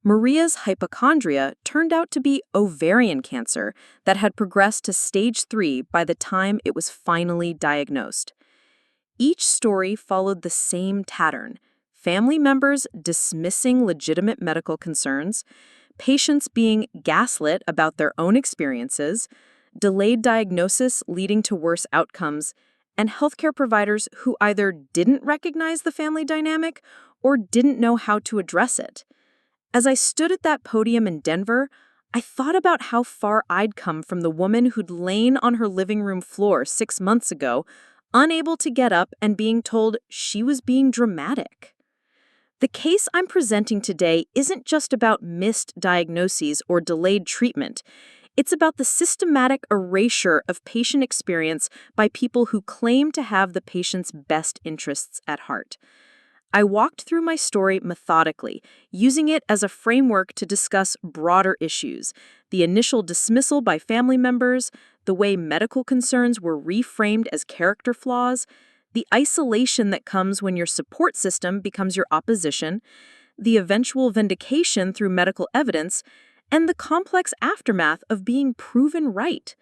Maria's hypochondria turned out to be ovarian cancer that had progressed to stage 3 by the time it was finally diagnosed. Each story followed the same pattern: family members dismissing legitimate medical concerns, patients being gaslit about their own experiences, delayed diagnosis leading to worse outcomes, and healthcare providers who either didn't recognize the family dynamic or didn't know how to address it. As I stood at that podium in Denver, I thought about how far I'd come from the woman who'd lain on her living room floor 6 months ago, unable to get up and being told she was being dramatic. The case I'm presenting today isn't just about missed diagnoses or delayed treatment. It's about the systematic erasure of patient experience by people who claim to have the patient's best interests at heart. I walked through my story methodically, using it as a framework to discuss broader issues: the initial dismissal by family members, the way medical concerns were reframed as character flaws, the isolation that comes when your support system becomes your opposition, the eventual vindication through medical evidence, and the complex aftermath of being proven right.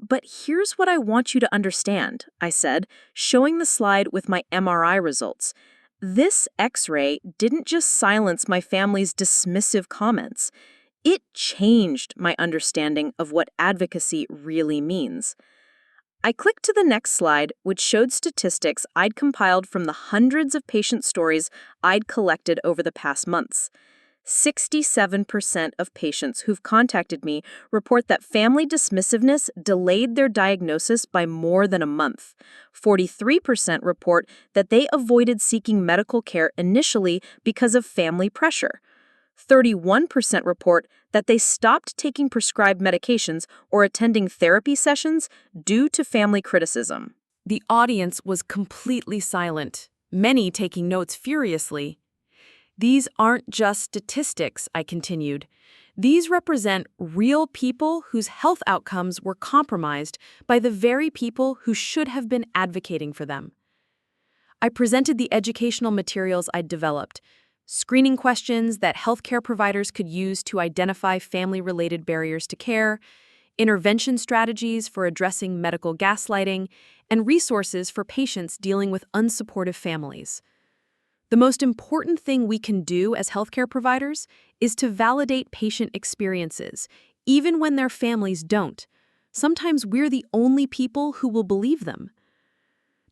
"But here's what I want you to understand," I said, showing the slide with my MRI results. "This X-ray didn't just silence my family's dismissive comments. It changed my understanding of what advocacy really means." I clicked to the next slide, which showed statistics I'd compiled from the hundreds of patient stories I'd collected over the past months. 67% of patients who've contacted me report that family dismissiveness delayed their diagnosis by more than a month. 43% report that they avoided seeking medical care initially because of family pressure. 31% report that they stopped taking prescribed medications or attending therapy sessions due to family criticism. The audience was completely silent, many taking notes furiously. These aren't just statistics, I continued. These represent real people whose health outcomes were compromised by the very people who should have been advocating for them. I presented the educational materials I'd developed, screening questions that healthcare providers could use to identify family-related barriers to care, intervention strategies for addressing medical gaslighting, and resources for patients dealing with unsupportive families. The most important thing we can do as healthcare providers is to validate patient experiences, even when their families don't. Sometimes we're the only people who will believe them.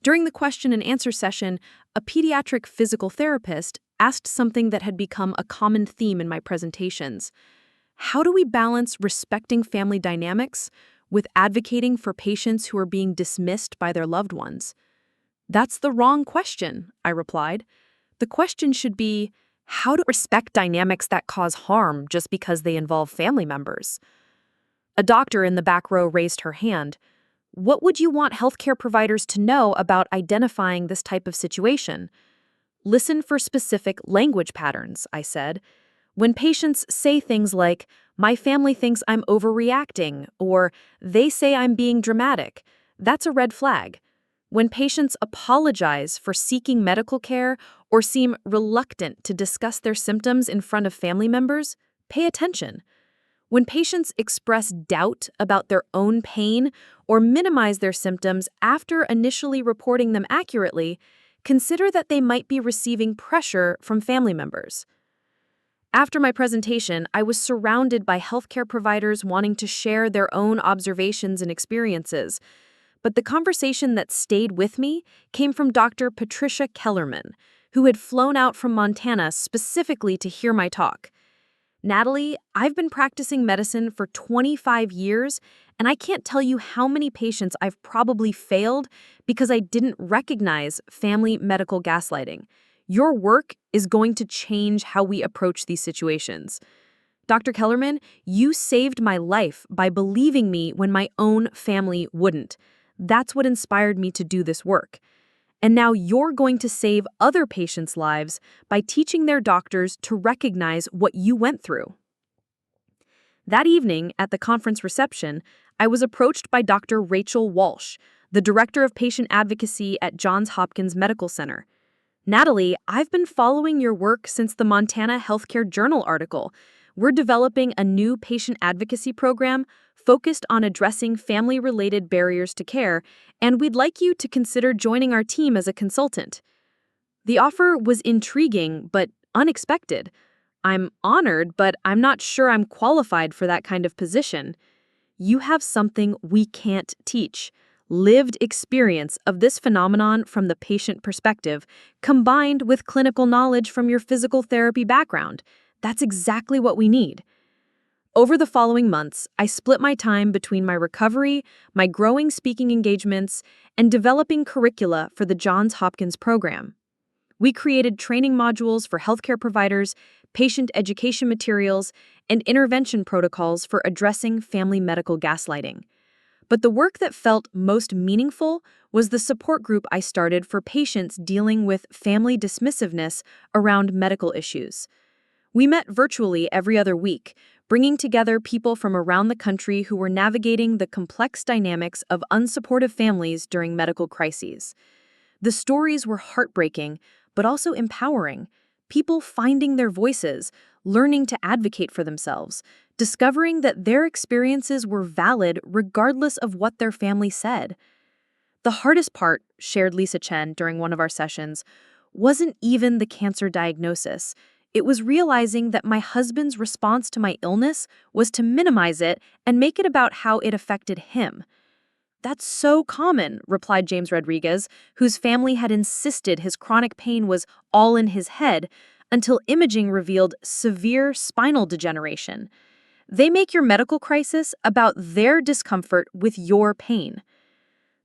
During the question and answer session, a pediatric physical therapist asked something that had become a common theme in my presentations. How do we balance respecting family dynamics with advocating for patients who are being dismissed by their loved ones? That's the wrong question, I replied. The question should be, how to respect dynamics that cause harm just because they involve family members? A doctor in the back row raised her hand. What would you want healthcare providers to know about identifying this type of situation? Listen for specific language patterns, I said. When patients say things like, "My family thinks I'm overreacting," or "they say I'm being dramatic," that's a red flag. When patients apologize for seeking medical care or seem reluctant to discuss their symptoms in front of family members, pay attention. When patients express doubt about their own pain or minimize their symptoms after initially reporting them accurately, consider that they might be receiving pressure from family members. After my presentation, I was surrounded by healthcare providers wanting to share their own observations and experiences. But the conversation that stayed with me came from Dr. Patricia Kellerman, who had flown out from Montana specifically to hear my talk. Natalie, I've been practicing medicine for 25 years, and I can't tell you how many patients I've probably failed because I didn't recognize family medical gaslighting. Your work is going to change how we approach these situations. Dr. Kellerman, you saved my life by believing me when my own family wouldn't. That's what inspired me to do this work. And now you're going to save other patients' lives by teaching their doctors to recognize what you went through. That evening, at the conference reception, I was approached by Dr. Rachel Walsh, the Director of Patient Advocacy at Johns Hopkins Medical Center. Natalie, I've been following your work since the Montana Healthcare Journal article. We're developing a new patient advocacy program focused on addressing family-related barriers to care, and we'd like you to consider joining our team as a consultant. The offer was intriguing but unexpected. I'm honored, but I'm not sure I'm qualified for that kind of position. You have something we can't teach. Lived experience of this phenomenon from the patient perspective, combined with clinical knowledge from your physical therapy background. That's exactly what we need. Over the following months, I split my time between my recovery, my growing speaking engagements, and developing curricula for the Johns Hopkins program. We created training modules for healthcare providers, patient education materials, and intervention protocols for addressing family medical gaslighting. But the work that felt most meaningful was the support group I started for patients dealing with family dismissiveness around medical issues. We met virtually every other week, bringing together people from around the country who were navigating the complex dynamics of unsupportive families during medical crises. The stories were heartbreaking, but also empowering. People finding their voices, learning to advocate for themselves, discovering that their experiences were valid regardless of what their family said. The hardest part, shared Lisa Chen during one of our sessions, wasn't even the cancer diagnosis. It was realizing that my husband's response to my illness was to minimize it and make it about how it affected him. "That's so common," replied James Rodriguez, whose family had insisted his chronic pain was all in his head until imaging revealed severe spinal degeneration. They make your medical crisis about their discomfort with your pain.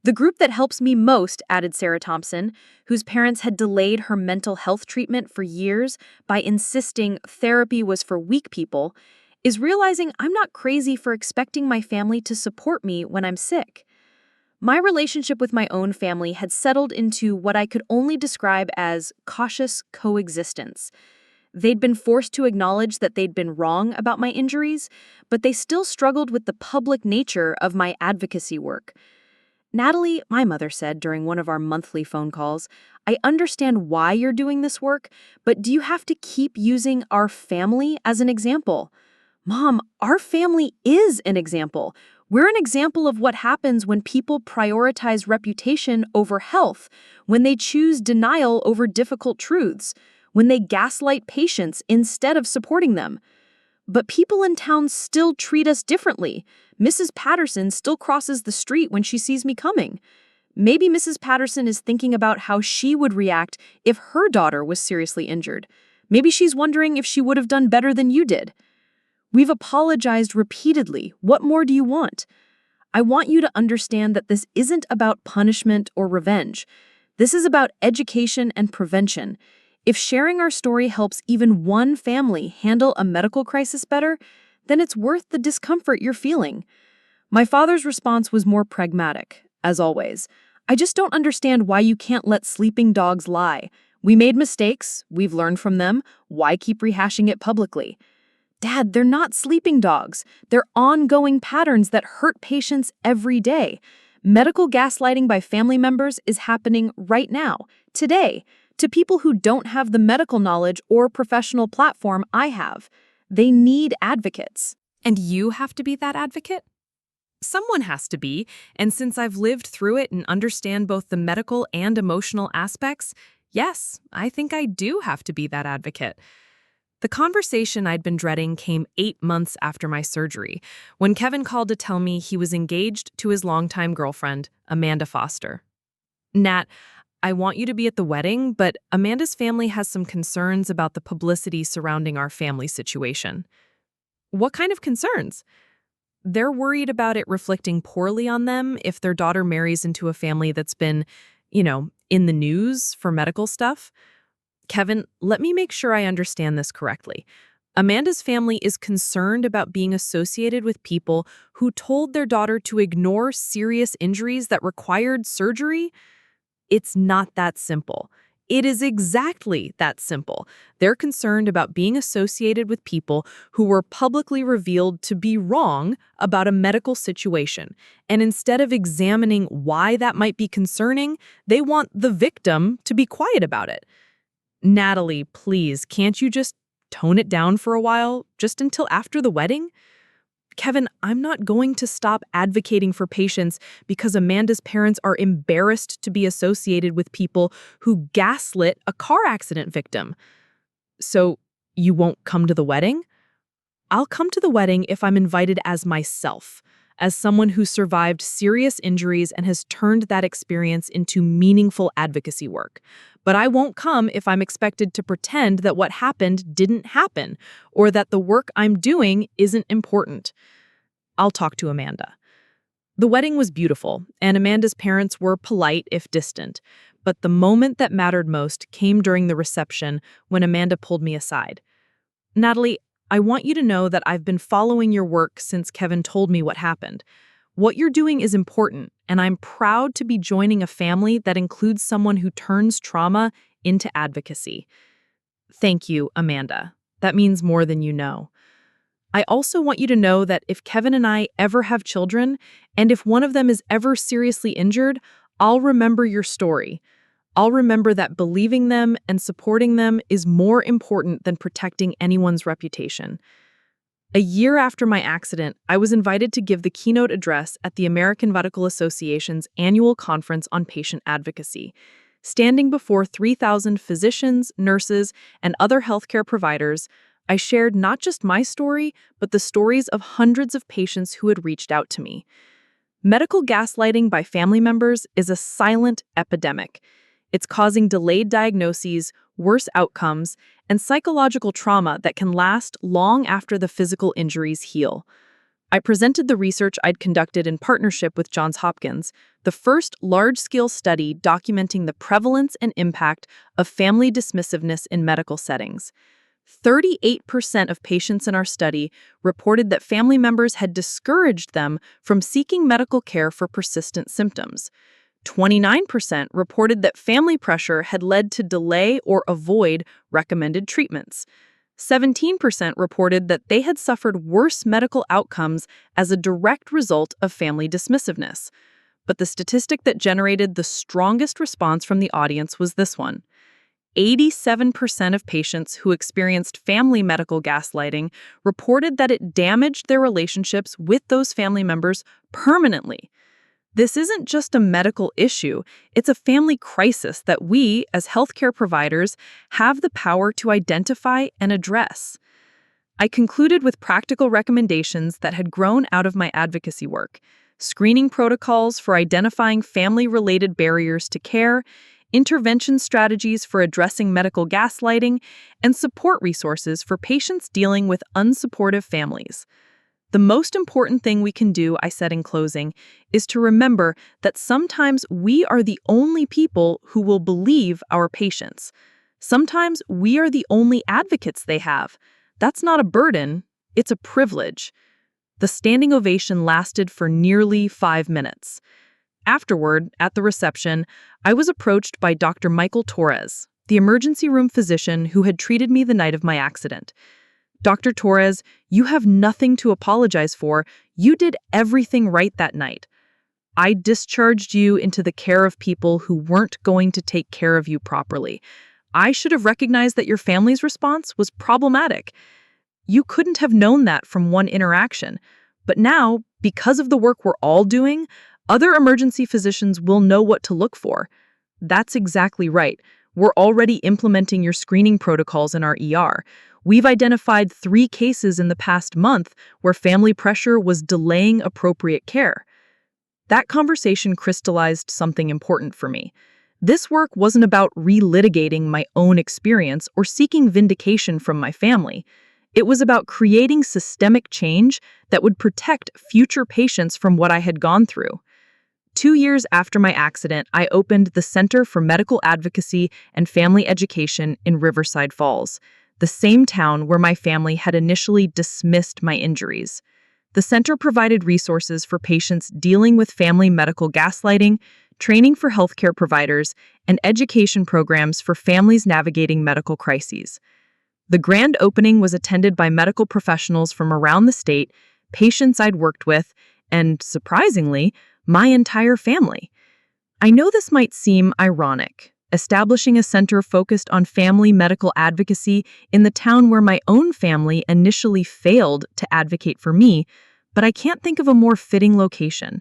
The group that helps me most, added Sarah Thompson, whose parents had delayed her mental health treatment for years by insisting therapy was for weak people, is realizing I'm not crazy for expecting my family to support me when I'm sick. My relationship with my own family had settled into what I could only describe as cautious coexistence. They'd been forced to acknowledge that they'd been wrong about my injuries, but they still struggled with the public nature of my advocacy work. Natalie, my mother said during one of our monthly phone calls, I understand why you're doing this work, but do you have to keep using our family as an example? Mom, our family is an example. We're an example of what happens when people prioritize reputation over health, when they choose denial over difficult truths, when they gaslight patients instead of supporting them. But people in town still treat us differently. Mrs. Patterson still crosses the street when she sees me coming. Maybe Mrs. Patterson is thinking about how she would react if her daughter was seriously injured. Maybe she's wondering if she would have done better than you did. We've apologized repeatedly. What more do you want? I want you to understand that this isn't about punishment or revenge. This is about education and prevention. If sharing our story helps even one family handle a medical crisis better, then it's worth the discomfort you're feeling. My father's response was more pragmatic, as always. I just don't understand why you can't let sleeping dogs lie. We made mistakes, we've learned from them, why keep rehashing it publicly? Dad, they're not sleeping dogs. They're ongoing patterns that hurt patients every day. Medical gaslighting by family members is happening right now, today, to people who don't have the medical knowledge or professional platform I have. They need advocates. And you have to be that advocate? Someone has to be, and since I've lived through it and understand both the medical and emotional aspects, yes, I think I do have to be that advocate. The conversation I'd been dreading came 8 months after my surgery, when Kevin called to tell me he was engaged to his longtime girlfriend, Amanda Foster. Nat, I want you to be at the wedding, but Amanda's family has some concerns about the publicity surrounding our family situation. What kind of concerns? They're worried about it reflecting poorly on them if their daughter marries into a family that's been, in the news for medical stuff. Kevin, let me make sure I understand this correctly. Amanda's family is concerned about being associated with people who told their daughter to ignore serious injuries that required surgery? It's not that simple. It is exactly that simple. They're concerned about being associated with people who were publicly revealed to be wrong about a medical situation. And instead of examining why that might be concerning, they want the victim to be quiet about it. Natalie, please, can't you just tone it down for a while, just until after the wedding? Kevin, I'm not going to stop advocating for patients because Amanda's parents are embarrassed to be associated with people who gaslit a car accident victim. So, you won't come to the wedding? I'll come to the wedding if I'm invited as myself, as someone who survived serious injuries and has turned that experience into meaningful advocacy work. But I won't come if I'm expected to pretend that what happened didn't happen, or that the work I'm doing isn't important. I'll talk to Amanda. The wedding was beautiful, and Amanda's parents were polite if distant. But the moment that mattered most came during the reception when Amanda pulled me aside. Natalie, I want you to know that I've been following your work since Kevin told me what happened. What you're doing is important, and I'm proud to be joining a family that includes someone who turns trauma into advocacy. Thank you, Amanda. That means more than you know. I also want you to know that if Kevin and I ever have children, and if one of them is ever seriously injured, I'll remember your story. I'll remember that believing them and supporting them is more important than protecting anyone's reputation. A year after my accident, I was invited to give the keynote address at the American Medical Association's annual conference on patient advocacy. Standing before 3,000 physicians, nurses, and other healthcare providers, I shared not just my story, but the stories of hundreds of patients who had reached out to me. Medical gaslighting by family members is a silent epidemic. It's causing delayed diagnoses, worse outcomes, and psychological trauma that can last long after the physical injuries heal. I presented the research I'd conducted in partnership with Johns Hopkins, the first large-scale study documenting the prevalence and impact of family dismissiveness in medical settings. 38% of patients in our study reported that family members had discouraged them from seeking medical care for persistent symptoms. 29% reported that family pressure had led to delay or avoid recommended treatments. 17% reported that they had suffered worse medical outcomes as a direct result of family dismissiveness. But the statistic that generated the strongest response from the audience was this one. 87% of patients who experienced family medical gaslighting reported that it damaged their relationships with those family members permanently. This isn't just a medical issue, it's a family crisis that we, as healthcare providers, have the power to identify and address. I concluded with practical recommendations that had grown out of my advocacy work: screening protocols for identifying family-related barriers to care, intervention strategies for addressing medical gaslighting, and support resources for patients dealing with unsupportive families. The most important thing we can do, I said in closing, is to remember that sometimes we are the only people who will believe our patients. Sometimes we are the only advocates they have. That's not a burden, it's a privilege. The standing ovation lasted for nearly 5 minutes. Afterward, at the reception, I was approached by Dr. Michael Torres, the emergency room physician who had treated me the night of my accident. Dr. Torres, you have nothing to apologize for. You did everything right that night. I discharged you into the care of people who weren't going to take care of you properly. I should have recognized that your family's response was problematic. You couldn't have known that from one interaction. But now, because of the work we're all doing, other emergency physicians will know what to look for. That's exactly right. We're already implementing your screening protocols in our ER. We've identified 3 cases in the past month where family pressure was delaying appropriate care. That conversation crystallized something important for me. This work wasn't about relitigating my own experience or seeking vindication from my family. It was about creating systemic change that would protect future patients from what I had gone through. 2 years after my accident, I opened the Center for Medical Advocacy and Family Education in Riverside Falls, the same town where my family had initially dismissed my injuries. The center provided resources for patients dealing with family medical gaslighting, training for healthcare providers, and education programs for families navigating medical crises. The grand opening was attended by medical professionals from around the state, patients I'd worked with, and, surprisingly, my entire family. I know this might seem ironic, establishing a center focused on family medical advocacy in the town where my own family initially failed to advocate for me, but I can't think of a more fitting location.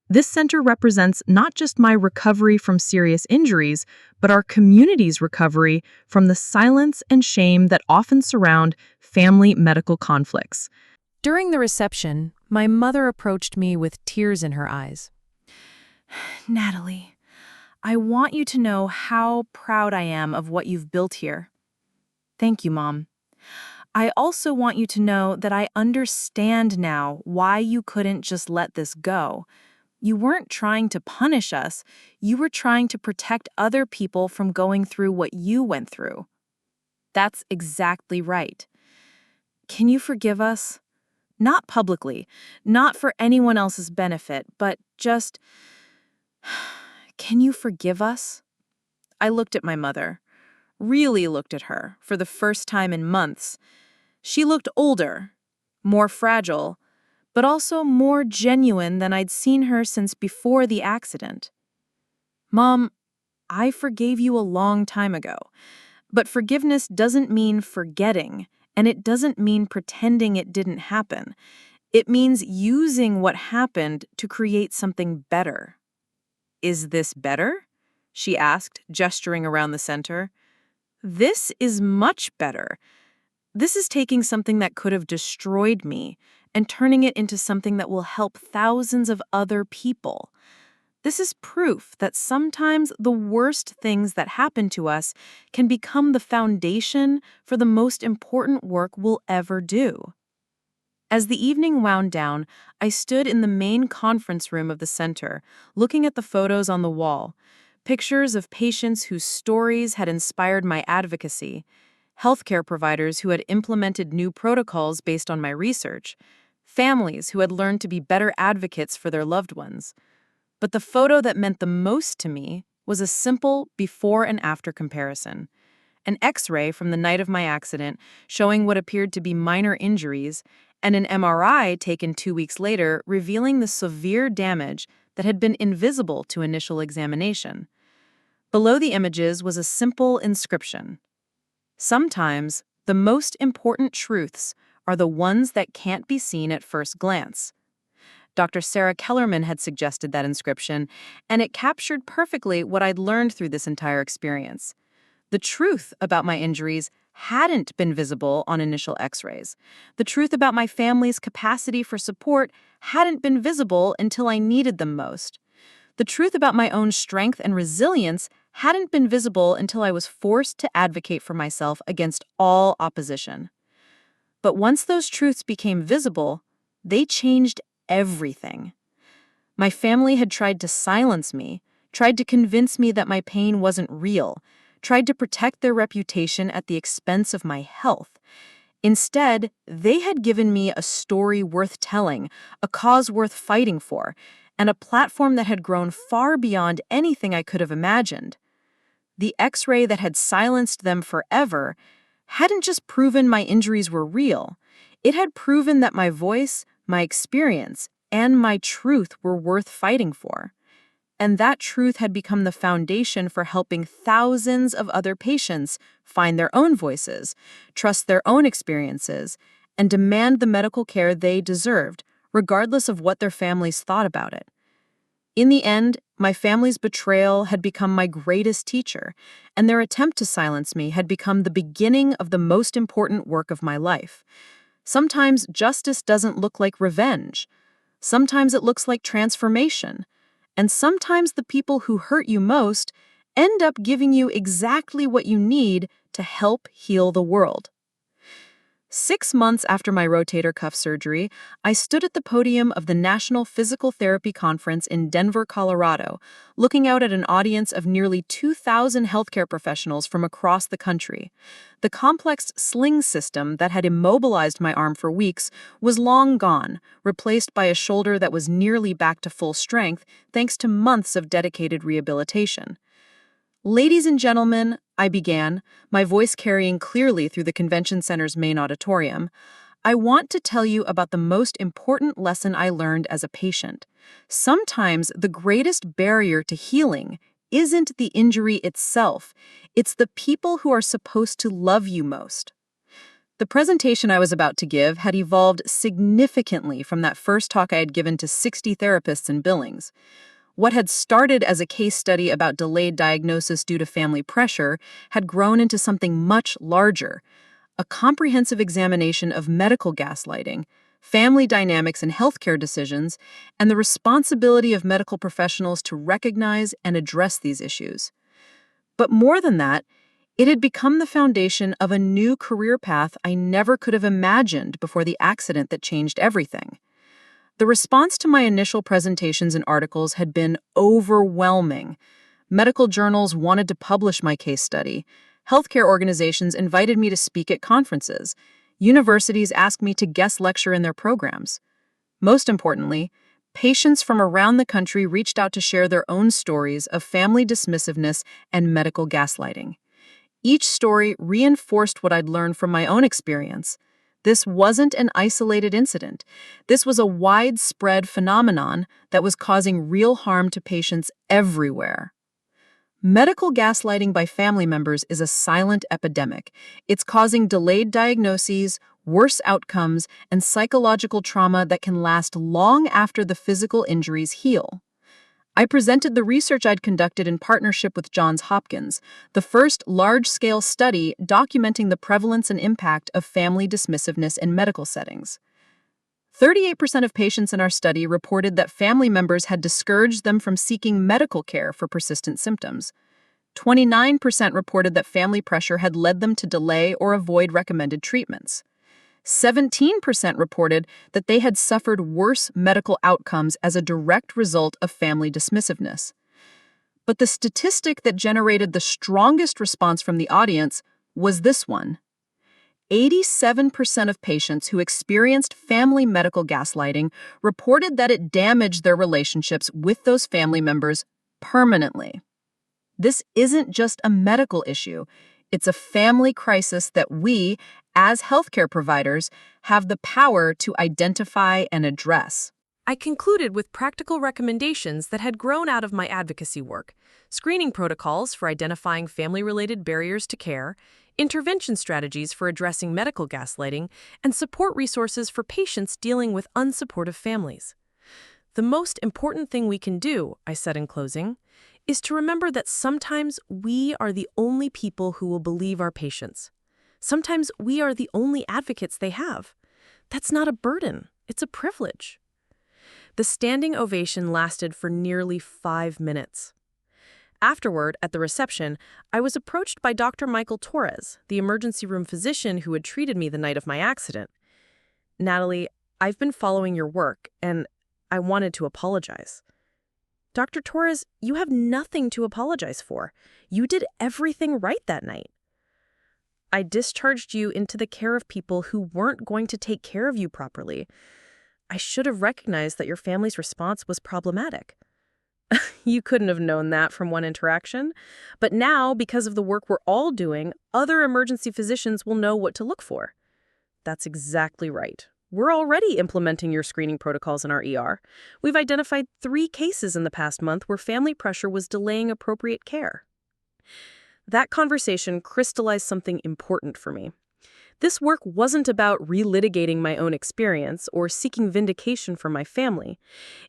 This center represents not just my recovery from serious injuries, but our community's recovery from the silence and shame that often surround family medical conflicts. During the reception, my mother approached me with tears in her eyes. Natalie, I want you to know how proud I am of what you've built here. Thank you, Mom. I also want you to know that I understand now why you couldn't just let this go. You weren't trying to punish us. You were trying to protect other people from going through what you went through. That's exactly right. Can you forgive us? Not publicly, not for anyone else's benefit, but just, can you forgive us? I looked at my mother, really looked at her for the first time in months. She looked older, more fragile, but also more genuine than I'd seen her since before the accident. Mom, I forgave you a long time ago, but forgiveness doesn't mean forgetting. And it doesn't mean pretending it didn't happen. It means using what happened to create something better. Is this better? She asked, gesturing around the center. This is much better. This is taking something that could have destroyed me and turning it into something that will help thousands of other people. This is proof that sometimes the worst things that happen to us can become the foundation for the most important work we'll ever do. As the evening wound down, I stood in the main conference room of the center, looking at the photos on the wall, pictures of patients whose stories had inspired my advocacy, healthcare providers who had implemented new protocols based on my research, families who had learned to be better advocates for their loved ones. But the photo that meant the most to me was a simple before and after comparison. An X-ray from the night of my accident showing what appeared to be minor injuries, and an MRI taken 2 weeks later revealing the severe damage that had been invisible to initial examination. Below the images was a simple inscription. Sometimes, the most important truths are the ones that can't be seen at first glance. Dr. Sarah Kellerman had suggested that inscription, and it captured perfectly what I'd learned through this entire experience. The truth about my injuries hadn't been visible on initial X-rays. The truth about my family's capacity for support hadn't been visible until I needed them most. The truth about my own strength and resilience hadn't been visible until I was forced to advocate for myself against all opposition. But once those truths became visible, they changed everything. My family had tried to silence me, tried to convince me that my pain wasn't real, tried to protect their reputation at the expense of my health. Instead, they had given me a story worth telling, a cause worth fighting for, and a platform that had grown far beyond anything I could have imagined. The X-ray that had silenced them forever hadn't just proven my injuries were real. It had proven that my voice, my experience, and my truth were worth fighting for. And that truth had become the foundation for helping thousands of other patients find their own voices, trust their own experiences, and demand the medical care they deserved, regardless of what their families thought about it. In the end, my family's betrayal had become my greatest teacher, and their attempt to silence me had become the beginning of the most important work of my life. Sometimes justice doesn't look like revenge. Sometimes it looks like transformation. And sometimes the people who hurt you most end up giving you exactly what you need to help heal the world. 6 months after my rotator cuff surgery, I stood at the podium of the National Physical Therapy Conference in Denver, Colorado, looking out at an audience of nearly 2,000 healthcare professionals from across the country. The complex sling system that had immobilized my arm for weeks was long gone, replaced by a shoulder that was nearly back to full strength thanks to months of dedicated rehabilitation. "Ladies and gentlemen," I began, my voice carrying clearly through the convention center's main auditorium, "I want to tell you about the most important lesson I learned as a patient. Sometimes the greatest barrier to healing isn't the injury itself, it's the people who are supposed to love you most." The presentation I was about to give had evolved significantly from that first talk I had given to 60 therapists in Billings. What had started as a case study about delayed diagnosis due to family pressure had grown into something much larger, a comprehensive examination of medical gaslighting, family dynamics and healthcare decisions, and the responsibility of medical professionals to recognize and address these issues. But more than that, it had become the foundation of a new career path I never could have imagined before the accident that changed everything. The response to my initial presentations and articles had been overwhelming. Medical journals wanted to publish my case study. Healthcare organizations invited me to speak at conferences. Universities asked me to guest lecture in their programs. Most importantly, patients from around the country reached out to share their own stories of family dismissiveness and medical gaslighting. Each story reinforced what I'd learned from my own experience. This wasn't an isolated incident. This was a widespread phenomenon that was causing real harm to patients everywhere. Medical gaslighting by family members is a silent epidemic. It's causing delayed diagnoses, worse outcomes, and psychological trauma that can last long after the physical injuries heal. I presented the research I'd conducted in partnership with Johns Hopkins, the first large-scale study documenting the prevalence and impact of family dismissiveness in medical settings. 38% of patients in our study reported that family members had discouraged them from seeking medical care for persistent symptoms. 29% reported that family pressure had led them to delay or avoid recommended treatments. 17% reported that they had suffered worse medical outcomes as a direct result of family dismissiveness. But the statistic that generated the strongest response from the audience was this one. 87% of patients who experienced family medical gaslighting reported that it damaged their relationships with those family members permanently. This isn't just a medical issue. It's a family crisis that we, as healthcare providers, have the power to identify and address. I concluded with practical recommendations that had grown out of my advocacy work: screening protocols for identifying family-related barriers to care, intervention strategies for addressing medical gaslighting, and support resources for patients dealing with unsupportive families. The most important thing we can do, I said in closing, is to remember that sometimes we are the only people who will believe our patients. Sometimes we are the only advocates they have. That's not a burden, it's a privilege. The standing ovation lasted for nearly 5 minutes. Afterward, at the reception, I was approached by Dr. Michael Torres, the emergency room physician who had treated me the night of my accident. "Natalie, I've been following your work, and I wanted to apologize." "Dr. Torres, you have nothing to apologize for. You did everything right that night." "I discharged you into the care of people who weren't going to take care of you properly. I should have recognized that your family's response was problematic." "You couldn't have known that from one interaction. But now, because of the work we're all doing, other emergency physicians will know what to look for." "That's exactly right. We're already implementing your screening protocols in our ER. We've identified 3 cases in the past month where family pressure was delaying appropriate care." That conversation crystallized something important for me. This work wasn't about relitigating my own experience or seeking vindication for my family.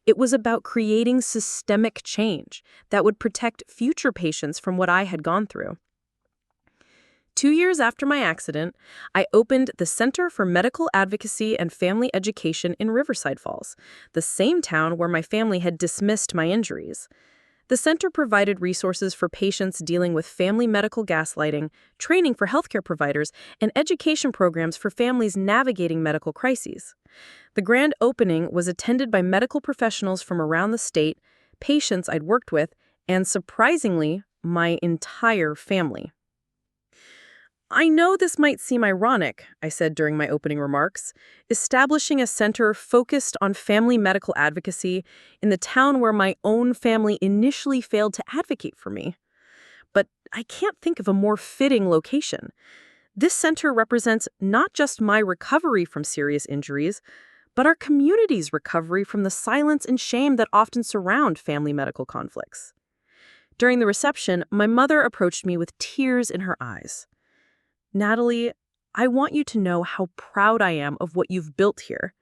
It was about creating systemic change that would protect future patients from what I had gone through. 2 years after my accident, I opened the Center for Medical Advocacy and Family Education in Riverside Falls, the same town where my family had dismissed my injuries. The center provided resources for patients dealing with family medical gaslighting, training for healthcare providers, and education programs for families navigating medical crises. The grand opening was attended by medical professionals from around the state, patients I'd worked with, and surprisingly, my entire family. "I know this might seem ironic," I said during my opening remarks, "establishing a center focused on family medical advocacy in the town where my own family initially failed to advocate for me. But I can't think of a more fitting location. This center represents not just my recovery from serious injuries, but our community's recovery from the silence and shame that often surround family medical conflicts." During the reception, my mother approached me with tears in her eyes. "Natalie, I want you to know how proud I am of what you've built here."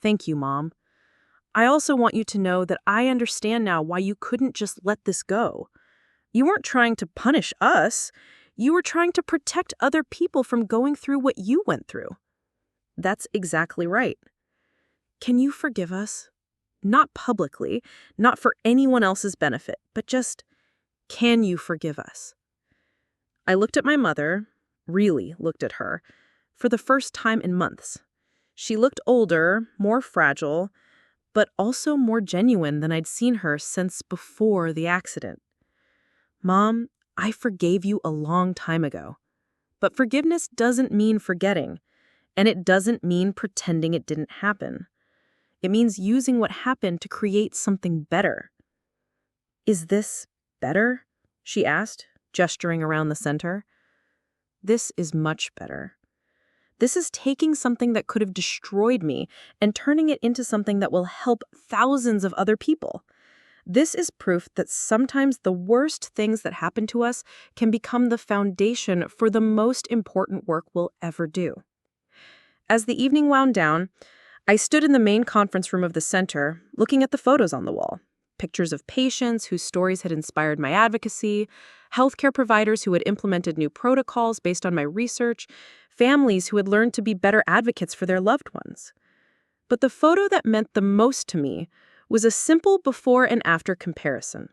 "Thank you, Mom. I also want you to know that I understand now why you couldn't just let this go. You weren't trying to punish us. You were trying to protect other people from going through what you went through." "That's exactly right. Can you forgive us? Not publicly, not for anyone else's benefit, but just, can you forgive us?" I looked at my mother, really looked at her, for the first time in months. She looked older, more fragile, but also more genuine than I'd seen her since before the accident. "Mom, I forgave you a long time ago. But forgiveness doesn't mean forgetting, and it doesn't mean pretending it didn't happen. It means using what happened to create something better." "Is this better?" she asked, gesturing around the center. "This is much better. This is taking something that could have destroyed me and turning it into something that will help thousands of other people. This is proof that sometimes the worst things that happen to us can become the foundation for the most important work we'll ever do." As the evening wound down, I stood in the main conference room of the center, looking at the photos on the wall. Pictures of patients whose stories had inspired my advocacy, healthcare providers who had implemented new protocols based on my research, families who had learned to be better advocates for their loved ones. But the photo that meant the most to me was a simple before and after comparison.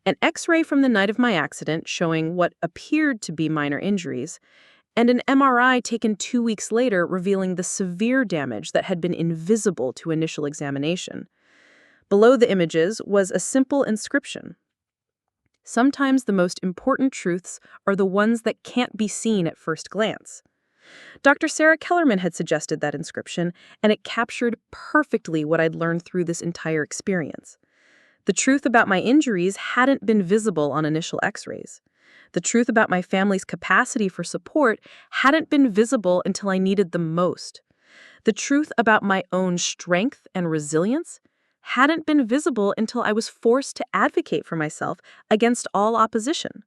An X-ray from the night of my accident showing what appeared to be minor injuries, and an MRI taken 2 weeks later revealing the severe damage that had been invisible to initial examination. Below the images was a simple inscription. Sometimes the most important truths are the ones that can't be seen at first glance. Dr. Sarah Kellerman had suggested that inscription, and it captured perfectly what I'd learned through this entire experience. The truth about my injuries hadn't been visible on initial x-rays. The truth about my family's capacity for support hadn't been visible until I needed them most. The truth about my own strength and resilience hadn't been visible until I was forced to advocate for myself against all opposition.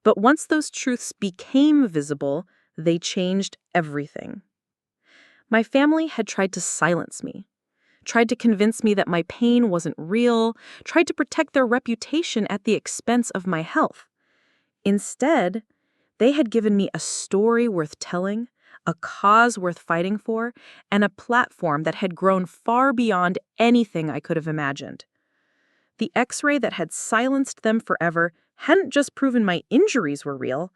But once those truths became visible, they changed everything. My family had tried to silence me, tried to convince me that my pain wasn't real, tried to protect their reputation at the expense of my health. Instead, they had given me a story worth telling, a cause worth fighting for, and a platform that had grown far beyond anything I could have imagined. The X-ray that had silenced them forever hadn't just proven my injuries were real,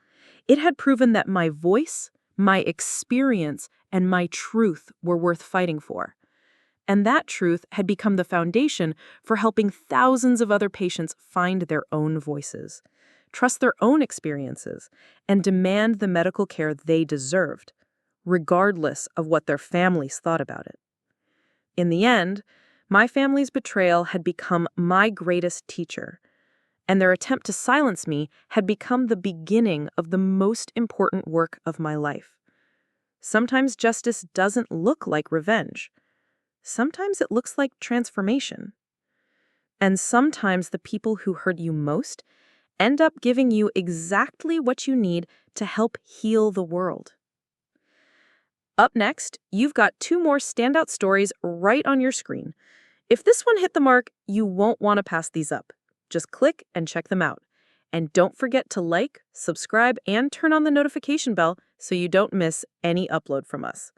it had proven that my voice, my experience, and my truth were worth fighting for. And that truth had become the foundation for helping thousands of other patients find their own voices, trust their own experiences, and demand the medical care they deserved, regardless of what their families thought about it. In the end, my family's betrayal had become my greatest teacher, and their attempt to silence me had become the beginning of the most important work of my life. Sometimes justice doesn't look like revenge. Sometimes it looks like transformation. And sometimes the people who hurt you most end up giving you exactly what you need to help heal the world. Up next, you've got 2 more standout stories right on your screen. If this one hit the mark, you won't want to pass these up. Just click and check them out. And don't forget to like, subscribe, and turn on the notification bell so you don't miss any upload from us.